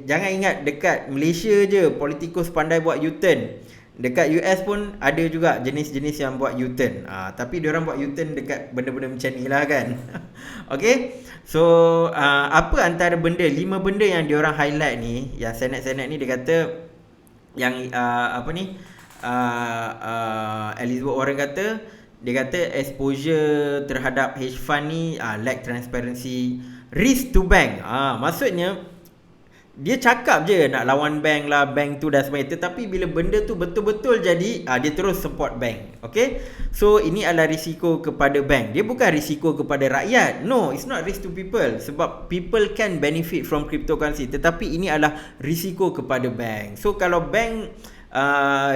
Jangan ingat dekat Malaysia je politikus pandai buat U-turn. Dekat US pun ada juga jenis-jenis yang buat U-turn. Tapi diorang buat U-turn dekat benda-benda macam ni lah kan. Okay, so apa antara 5 benda yang diorang highlight ni, yang Senate ni dia kata, yang Elizabeth Warren kata, dia kata exposure terhadap hedge fund ni lack transparency, risk to bank. Maksudnya dia cakap je nak lawan bank lah, bank tu dan sebagainya, tetapi bila benda tu betul-betul jadi, dia terus support bank. Okay, so ini adalah risiko kepada bank, dia bukan risiko kepada rakyat. No, it's not risk to people, sebab people can benefit from cryptocurrency, tetapi ini adalah risiko kepada bank. So kalau bank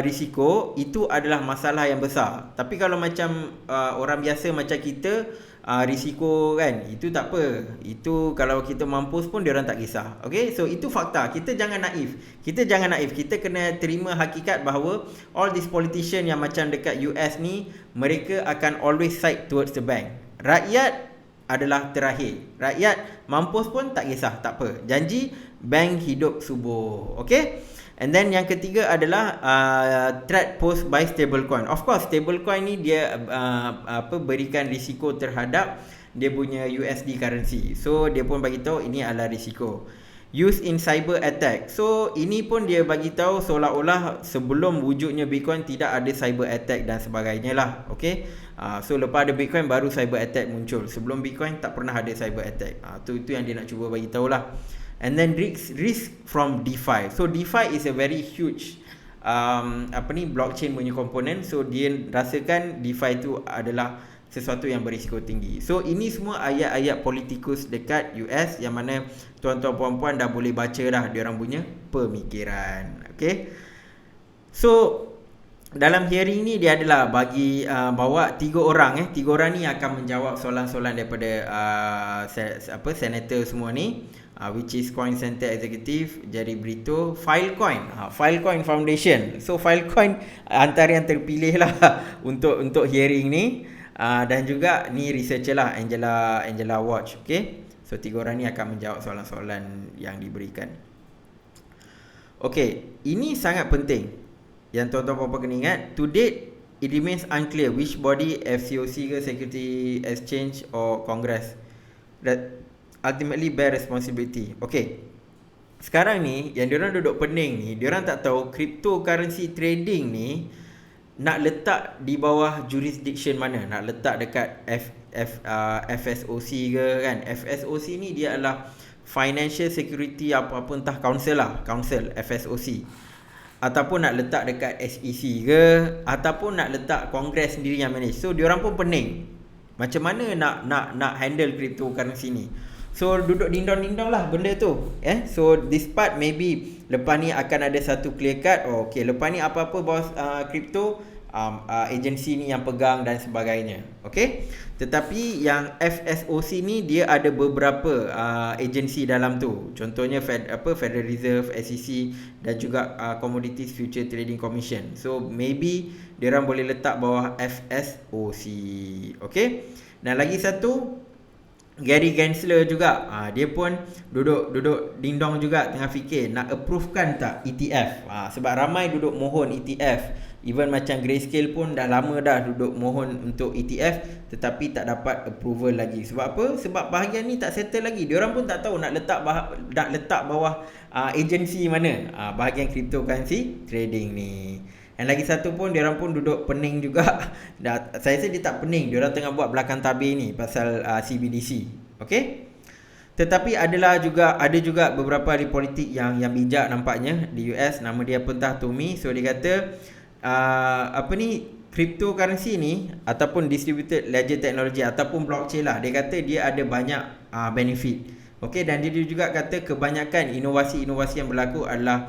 risiko, itu adalah masalah yang besar. Tapi kalau macam orang biasa macam kita, risiko kan, itu tak apa. Itu kalau kita mampus pun diorang tak kisah. Okay, so itu fakta. Kita jangan naif. Kita kena terima hakikat bahawa all these politician yang macam dekat US ni, mereka akan always side towards the bank. Rakyat adalah terakhir. Rakyat mampus pun tak kisah, tak apa. Janji bank hidup subuh. Okay, and then yang ketiga adalah threat posed by stablecoin. Of course, stablecoin ni dia berikan risiko terhadap dia punya USD currency. So dia pun bagi tahu ini adalah risiko. Use in cyber attack. So ini pun dia bagi tahu seolah-olah sebelum wujudnya Bitcoin tidak ada cyber attack dan sebagainya lah. Okay, so lepas ada Bitcoin baru cyber attack muncul. Sebelum Bitcoin tak pernah ada cyber attack. Itu yang dia nak cuba bagi tahu lah. And then risk from DeFi. So DeFi is a very huge blockchain punya komponen. So dia rasakan DeFi itu adalah sesuatu yang berisiko tinggi. So ini semua ayat-ayat politikus dekat US yang mana tuan-tuan puan-puan dah boleh baca dah diorang punya pemikiran. Okay, so dalam hearing ni dia adalah bagi bawa 3 orang 3 orang ni akan menjawab soalan-soalan daripada senator semua ni, which is Coin Center Executive, Jerry Brito, Filecoin Foundation. So Filecoin antara yang terpilih lah untuk hearing ni, dan juga ni researcher lah, Angela Watch. Okay, so 3 orang ni akan menjawab soalan-soalan yang diberikan. Okay, ini sangat penting yang tuan-tuan puan-puan kena ingat. To date, it remains unclear which body, FCOC ke, Security Exchange or Congress, that ultimately bear responsibility. Okay, sekarang ni yang diorang duduk pening ni, diorang tak tahu cryptocurrency trading ni nak letak di bawah jurisdiction mana. Nak letak dekat FSOC ke kan. FSOC ni dia adalah Financial Security apa-apa entah council FSOC, ataupun nak letak dekat SEC ke, ataupun nak letak Kongres sendiri yang manage. So diorang pun pening macam mana nak handle cryptocurrency ni. So duduk dindong-dindong lah benda tu. So this part maybe lepas ni akan ada satu clear cut. Okay, lepas ni apa-apa bos crypto, agensi ni yang pegang dan sebagainya. Okay, tetapi yang FSOC ni dia ada beberapa agensi dalam tu. Contohnya Federal Reserve, SEC dan juga Commodities Future Trading Commission. So maybe diorang boleh letak bawah FSOC. Okay, dan lagi satu Gary Gensler juga, dia pun duduk dindong juga tengah fikir nak approvekan tak ETF. Sebab ramai duduk mohon ETF. Even macam Grayscale pun dah lama dah duduk mohon untuk ETF, tetapi tak dapat approval lagi. Sebab apa? Sebab bahagian ni tak settle lagi. Diorang pun tak tahu nak letak bawah agensi mana bahagian cryptocurrency trading ni. Dan lagi satu pun diorang pun duduk pening juga. Saya rasa dia tak pening, diorang tengah buat belakang tabir ni pasal CBDC. Okay, tetapi ada juga beberapa ahli politik yang bijak nampaknya di US. Nama dia Pentah Tomi. So dia kata cryptocurrency ni ataupun distributed ledger technology ataupun blockchain lah, dia kata dia ada banyak benefit. Okey, dan dia juga kata kebanyakan inovasi-inovasi yang berlaku adalah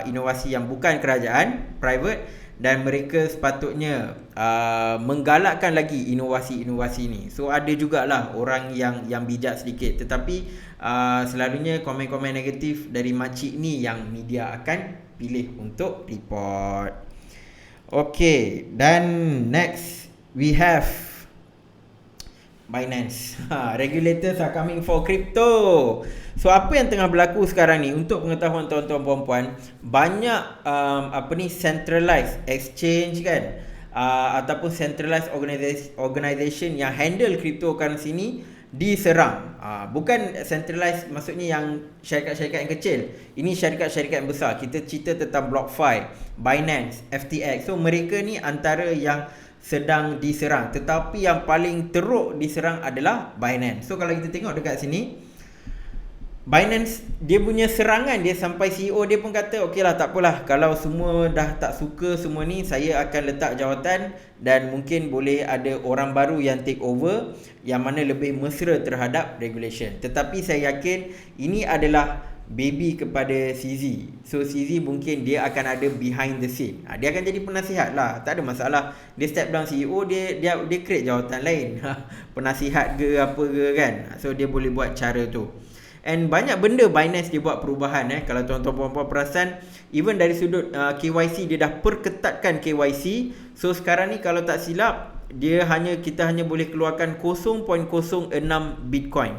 inovasi yang bukan kerajaan, private, dan mereka sepatutnya menggalakkan lagi inovasi-inovasi ni. So ada jugalah orang yang bijak sedikit, tetapi selalunya komen-komen negatif dari makcik ni yang media akan pilih untuk report. Okay, dan next we have Binance. Regulators are coming for crypto. So apa yang tengah berlaku sekarang ni, untuk pengetahuan tuan-tuan puan-puan, banyak centralized exchange kan, ataupun centralized organization yang handle cryptocurrency ni diserang. Bukan centralized maksudnya yang syarikat-syarikat yang kecil. Ini syarikat-syarikat yang besar. Kita cerita tentang BlockFi, Binance, FTX. So mereka ni antara yang sedang diserang, tetapi yang paling teruk diserang adalah Binance. So kalau kita tengok dekat sini, Binance dia punya serangan dia sampai CEO dia pun kata, okey lah, tak apalah, kalau semua dah tak suka semua ni, saya akan letak jawatan dan mungkin boleh ada orang baru yang take over yang mana lebih mesra terhadap regulation. Tetapi saya yakin ini adalah baby kepada CZ. So CZ mungkin dia akan ada behind the scene. Dia akan jadi penasihat lah, tak ada masalah. Dia step down CEO, dia create jawatan lain. Penasihat ke apa ke kan. So dia boleh buat cara tu. And banyak benda Binance dia buat perubahan. Kalau tuan-tuan puan-puan perasan, even dari sudut KYC, dia dah perketatkan KYC. So sekarang ni kalau tak silap, kita hanya boleh keluarkan 0.06 Bitcoin.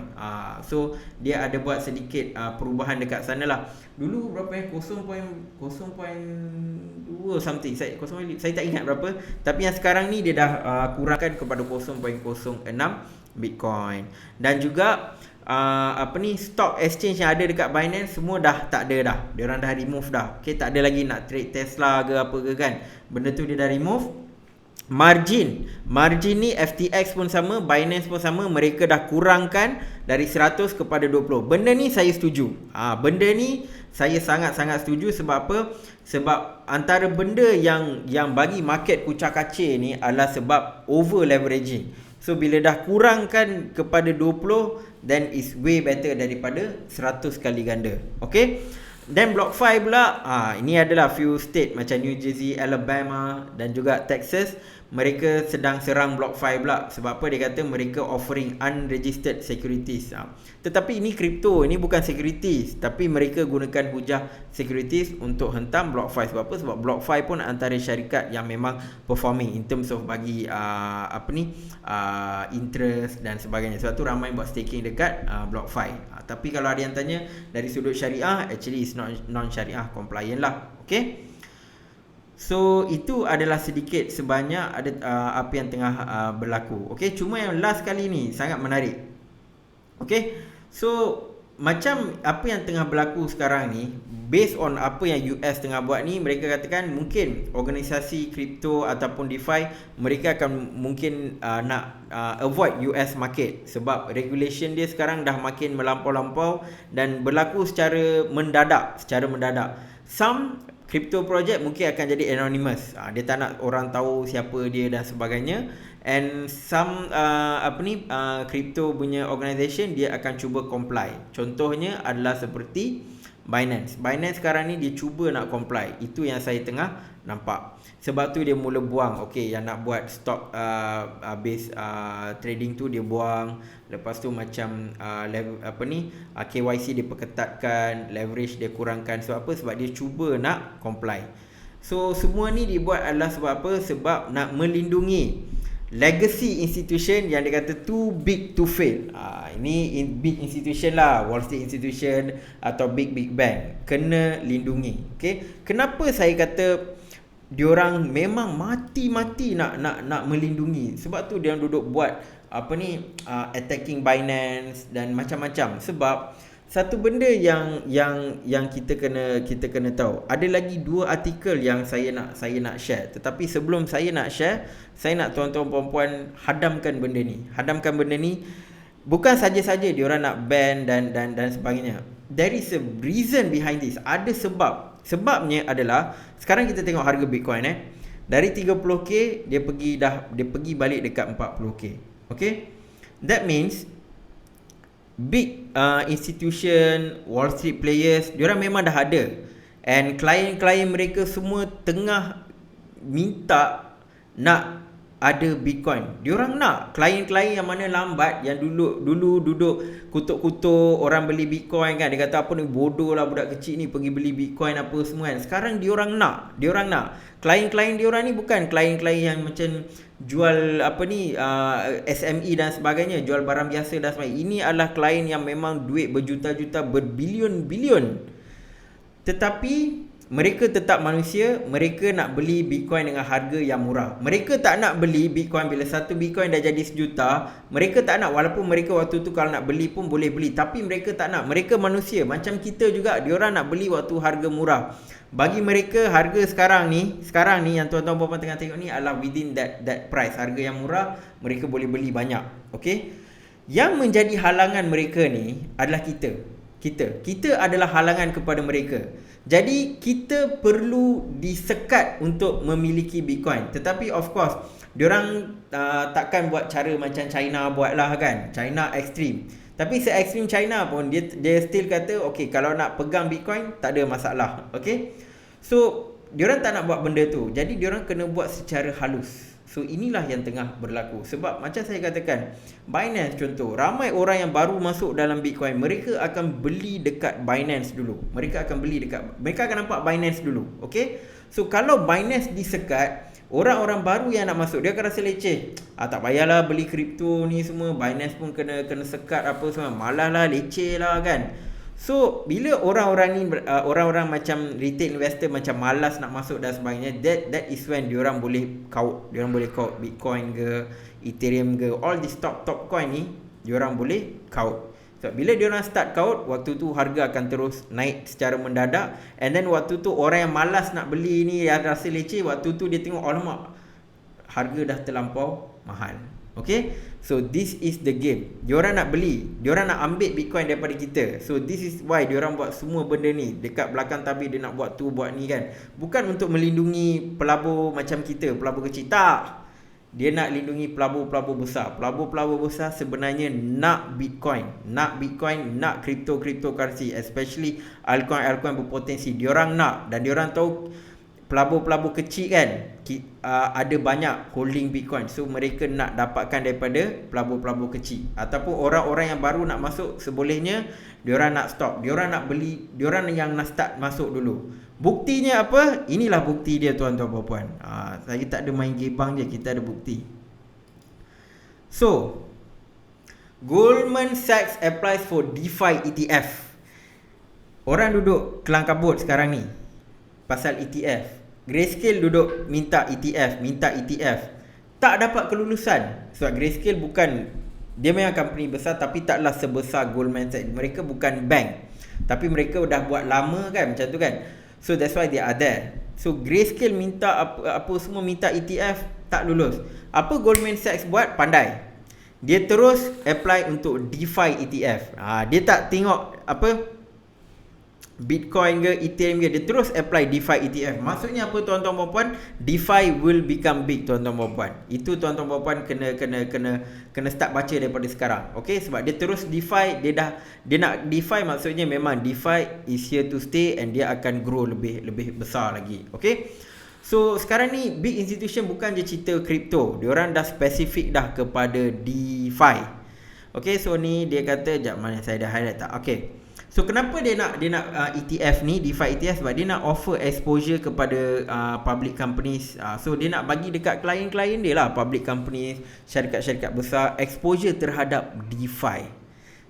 So dia ada buat sedikit perubahan dekat sana lah. Dulu berapa 0.2 something, saya tak ingat berapa. Tapi yang sekarang ni dia dah kurangkan kepada 0.06 Bitcoin. Dan juga stock exchange yang ada dekat Binance semua dah tak ada dah. Diorang dah remove dah. Okay, tak ada lagi nak trade Tesla ke apa ke kan. Benda tu dia dah remove. Margin ni FTX pun sama, Binance pun sama, mereka dah kurangkan dari 100 kepada 20. Benda ni saya setuju. Benda ni saya sangat-sangat setuju. Sebab apa? Sebab antara benda yang bagi market kucak-kacir ni adalah sebab over leveraging. So bila dah kurangkan kepada 20, then is way better daripada 100 kali ganda. Okay? Dan BlockFi pula, ini adalah few state macam New Jersey, Alabama dan juga Texas. Mereka sedang serang BlockFi pula. Sebab apa? Dia kata mereka offering unregistered securities. Tetapi ini crypto, ini bukan securities. Tapi mereka gunakan hujah securities untuk hentam BlockFi. Sebab apa? Sebab BlockFi pun antara syarikat yang memang performing in terms of bagi interest dan sebagainya. Sebab tu ramai buat staking dekat BlockFi. Tapi kalau ada yang tanya dari sudut syariah, actually it's not non-syariah compliant lah. Okay. So itu adalah sedikit sebanyak ada apa yang tengah berlaku. Okay, cuma yang last kali ni sangat menarik. Okay, so macam apa yang tengah berlaku sekarang ni, based on apa yang US tengah buat ni, mereka katakan mungkin organisasi kripto ataupun DeFi mereka akan mungkin nak avoid US market sebab regulation dia sekarang dah makin melampau-lampau dan berlaku secara mendadak. Some crypto project mungkin akan jadi anonymous. Dia tak nak orang tahu siapa dia dan sebagainya. And some crypto punya organisation dia akan cuba comply. Contohnya adalah seperti Binance. Binance sekarang ni dia cuba nak comply. Itu yang saya tengah nampak. Sebab tu dia mula buang. Okay, yang nak buat stock base trading tu dia buang. Lepas tu macam KYC dia perketatkan, leverage dia kurangkan. Sebab apa? Sebab dia cuba nak comply. So semua ni dibuat adalah sebab apa? Sebab nak melindungi legacy institution yang dia kata too big to fail. Ini big institution lah, Wall Street institution atau big bank, kena lindungi. Okay, kenapa saya kata diorang memang mati-mati nak melindungi? Sebab tu dia duduk buat attacking Binance dan macam-macam. Sebab satu benda yang kita kena tahu, ada lagi 2 artikel yang saya nak share. Tetapi sebelum saya nak share, saya nak tuan-tuan puan-puan hadamkan benda ni. Bukan saja-saja diorang nak ban dan sebagainya. There is a reason behind this. Ada sebab. Sebabnya adalah sekarang kita tengok harga Bitcoin dari 30k dia pergi balik dekat 40k. Okay? That means big institution, Wall Street players, diorang memang dah ada. And klien-klien mereka semua tengah minta nak ada Bitcoin. Diorang nak klien-klien yang mana lambat, yang dulu duduk kutuk-kutuk orang beli Bitcoin kan. Dia kata apa ni, bodoh lah budak kecil ni pergi beli Bitcoin apa semua kan. Sekarang diorang nak. Klien-klien diorang ni bukan klien-klien yang macam jual SME dan sebagainya, jual barang biasa dan sebagainya. Ini adalah klien yang memang duit berjuta-juta, berbilion-bilion. Tetapi mereka tetap manusia. Mereka nak beli Bitcoin dengan harga yang murah. Mereka tak nak beli Bitcoin bila satu Bitcoin dah jadi 1 juta. Mereka tak nak, walaupun mereka waktu tu kalau nak beli pun boleh beli. Tapi mereka tak nak. Mereka manusia macam kita juga. Diorang nak beli waktu harga murah. Bagi mereka harga sekarang ni yang tuan-tuan puan-puan tengah tengok ni adalah within that price. Harga yang murah, mereka boleh beli banyak. Okay, yang menjadi halangan mereka ni adalah kita adalah halangan kepada mereka. Jadi kita perlu disekat untuk memiliki Bitcoin. Tetapi of course diorang takkan buat cara macam China buat lah kan. China ekstrim. Tapi se-ekstrim China pun dia still kata okay, kalau nak pegang Bitcoin tak ada masalah. Okay, so diorang tak nak buat benda tu. Jadi diorang kena buat secara halus. So inilah yang tengah berlaku. Sebab macam saya katakan, Binance contoh, ramai orang yang baru masuk dalam Bitcoin, mereka akan beli dekat Binance dulu. Mereka akan nampak Binance dulu. Okay, so kalau Binance disekat, orang-orang baru yang nak masuk, dia akan rasa leceh. Tak payahlah beli kripto ni semua, Binance pun kena sekat apa semua, malah lah, leceh lah kan. So bila orang-orang ni orang-orang macam retail investor macam malas nak masuk dan sebagainya, that is when diorang boleh kaut Bitcoin ke, Ethereum ke, all these top coin ni diorang boleh kaut. So bila diorang start kaut, waktu tu harga akan terus naik secara mendadak. And then waktu tu orang yang malas nak beli ni, yang rasa leceh, waktu tu dia tengok, alamak, harga dah terlampau mahal. Okay, so this is the game. Diorang nak beli, diorang nak ambil Bitcoin daripada kita. So this is why diorang buat semua benda ni. Dekat belakang tabir dia nak buat tu, buat ni kan. Bukan untuk melindungi pelabur macam kita, pelabur kecil. Tak. Dia nak lindungi pelabur-pelabur besar. Pelabur-pelabur besar sebenarnya nak Bitcoin, nak cryptocurrency, especially altcoin berpotensi. Diorang nak, dan diorang tahu pelabur-pelabur kecil kan ada banyak holding Bitcoin. So mereka nak dapatkan daripada pelabur-pelabur kecil. Ataupun orang-orang yang baru nak masuk, sebolehnya diorang nak stop, diorang nak beli, diorang yang nak start masuk dulu. Buktinya apa? Inilah bukti dia tuan-tuan puan-puan. Saya tak ada main gebang je, kita ada bukti. So Goldman Sachs applies for DeFi ETF. Orang duduk kelang kabut sekarang ni pasal ETF. Grayscale duduk minta ETF. Tak dapat kelulusan. Sebab Grayscale bukan, dia memang company besar tapi taklah sebesar Goldman Sachs. Mereka bukan bank, tapi mereka dah buat lama kan, macam tu kan. So that's why they are there. So Grayscale minta apa semua, minta ETF, tak lulus. Apa Goldman Sachs buat? Pandai. Dia terus apply untuk DeFi ETF. Dia tak tengok apa Bitcoin ke Ethereum ke, dia terus apply DeFi ETF. Maksudnya apa tuan-tuan puan-puan? DeFi will become big tuan-tuan puan-puan. Itu tuan-tuan puan-puan kena start baca daripada sekarang. Okey, sebab dia terus DeFi, dia nak DeFi, maksudnya memang DeFi is here to stay and dia akan grow lebih besar lagi. Okey. So sekarang ni big institution bukan je cerita crypto. Diorang dah spesifik dah kepada DeFi. Okey, so ni dia kata, jap mana saya dah highlight tak? Okey. So kenapa dia nak ETF ni, DeFi ETF? Sebab dia nak offer exposure kepada public companies. So dia nak bagi dekat klien-klien dia lah, public companies, syarikat-syarikat besar, exposure terhadap DeFi.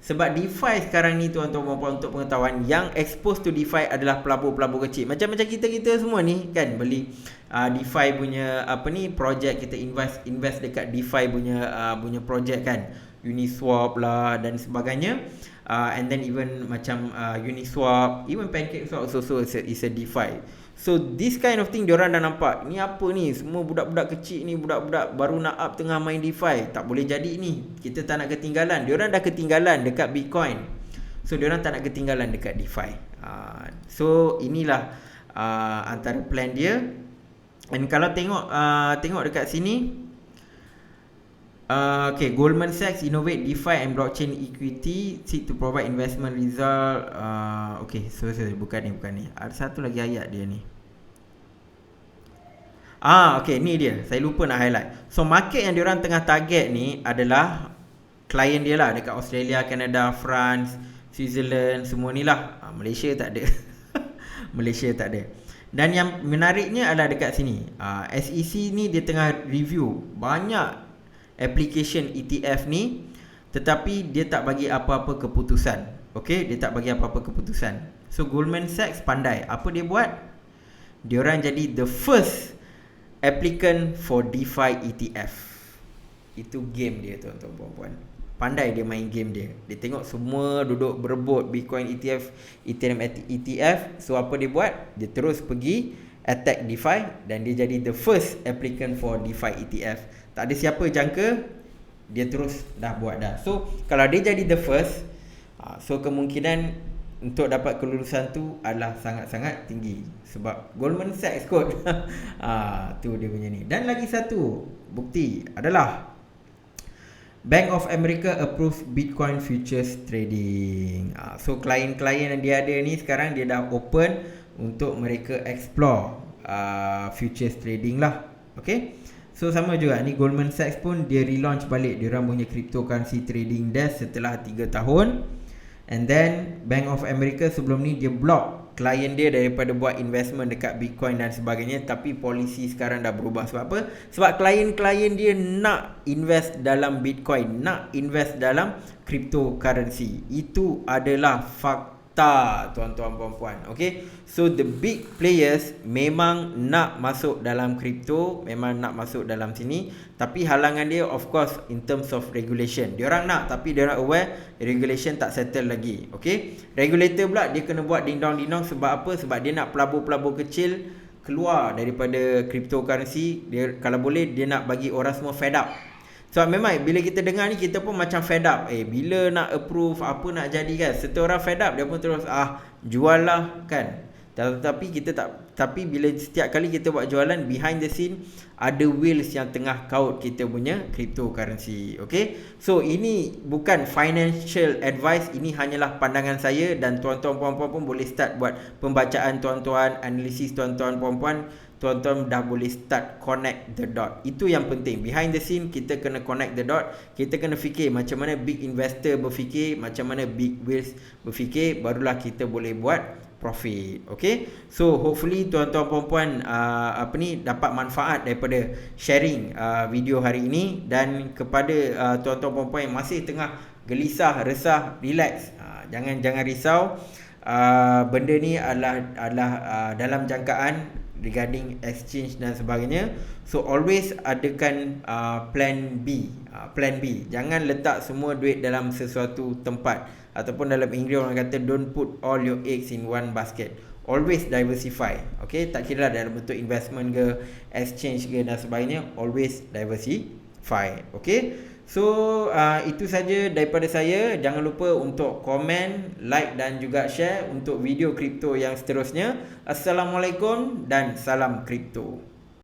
Sebab DeFi sekarang ni tuan-tuan puan-puan, untuk pengetahuan, yang expose to DeFi adalah pelabur-pelabur kecil. Macam kita semua ni kan, beli DeFi punya project, kita invest dekat DeFi punya project kan, Uniswap lah dan sebagainya. And then even macam Uniswap, even PancakeSwap also is a DeFi. So this kind of thing diorang dah nampak, ni apa ni, semua budak-budak kecil ni, budak-budak baru nak up tengah main DeFi, tak boleh jadi ni, kita tak nak ketinggalan. Diorang dah ketinggalan dekat Bitcoin, so diorang tak nak ketinggalan dekat DeFi. So inilah antara plan dia. And kalau tengok dekat sini, okay, Goldman Sachs innovate DeFi and blockchain equity, seek to provide investment result. Okay, so bukan ni. Ada satu lagi ayat dia ni. Okay, ni dia. Saya lupa nak highlight. So market yang diorang tengah target ni adalah klien dia lah, dekat Australia, Canada, France, Switzerland, semua ni lah. Malaysia tak ada. Malaysia tak ada. Dan yang menariknya adalah dekat sini, SEC ni dia tengah review banyak application ETF ni, tetapi dia tak bagi apa-apa keputusan. Okey, dia tak bagi apa-apa keputusan. So Goldman Sachs pandai. Apa dia buat? Diorang jadi the first applicant for DeFi ETF. Itu game dia tuan-tuan puan-puan. Pandai dia main game dia. Dia tengok semua duduk berebut Bitcoin ETF, Ethereum ETF. So apa dia buat? Dia terus pergi attack DeFi dan dia jadi the first applicant for DeFi ETF. Tak ada siapa jangka, dia terus dah buat dah. So kalau dia jadi the first, so kemungkinan untuk dapat kelulusan tu adalah sangat-sangat tinggi. Sebab Goldman Sachs kot. Tu dia punya ni. Dan lagi satu bukti adalah Bank of America approves Bitcoin futures trading. So klien-klien yang dia ada ni sekarang dia dah open untuk mereka explore futures trading lah. Okay. So sama juga ni, Goldman Sachs pun dia relaunch balik diorang punya cryptocurrency trading desk setelah 3 tahun. And then Bank of America sebelum ni dia block klien dia daripada buat investment dekat Bitcoin dan sebagainya. Tapi polisi sekarang dah berubah. Sebab apa? Sebab klien-klien dia nak invest dalam Bitcoin, nak invest dalam cryptocurrency. Itu adalah fakta tuan-tuan puan-puan. Okay, so the big players memang nak masuk dalam crypto, memang nak masuk dalam sini. Tapi halangan dia of course in terms of regulation. Diorang nak, tapi diorang aware regulation tak settle lagi. Okay, regulator pula dia kena buat ding-dong. Sebab apa? Sebab dia nak pelabur-pelabur kecil keluar daripada cryptocurrency. Dia kalau boleh dia nak bagi orang semua fed up. So memang bila kita dengar ni, kita pun macam fed up. Bila nak approve, apa nak jadi kan. Setelah orang fed up, dia pun terus jual lah kan. Tetapi tapi bila setiap kali kita buat jualan, behind the scene ada whales yang tengah kaut kita punya cryptocurrency. Okay, so ini bukan financial advice, ini hanyalah pandangan saya, dan tuan-tuan puan-puan pun boleh start buat pembacaan tuan-tuan, analisis tuan-tuan puan-puan. Tuan-tuan dah boleh start connect the dot. Itu yang penting. Behind the scene kita kena connect the dot. Kita kena fikir macam mana big investor berfikir, macam mana big whales berfikir, barulah kita boleh buat profit. Okay, so hopefully tuan-tuan puan-puan dapat manfaat daripada sharing video hari ini. Dan kepada tuan-tuan puan-puan yang masih tengah gelisah, resah, relax, jangan risau. Benda ni adalah dalam jangkaan regarding exchange dan sebagainya. So always adakan plan B. Plan B. Jangan letak semua duit dalam sesuatu tempat, ataupun dalam Inggeris orang kata don't put all your eggs in one basket. Always diversify. Okay, tak kira dalam bentuk investment ke, exchange ke dan sebagainya, always diversify. Okay, so itu saja daripada saya. Jangan lupa untuk komen, like dan juga share untuk video kripto yang seterusnya. Assalamualaikum dan salam kripto.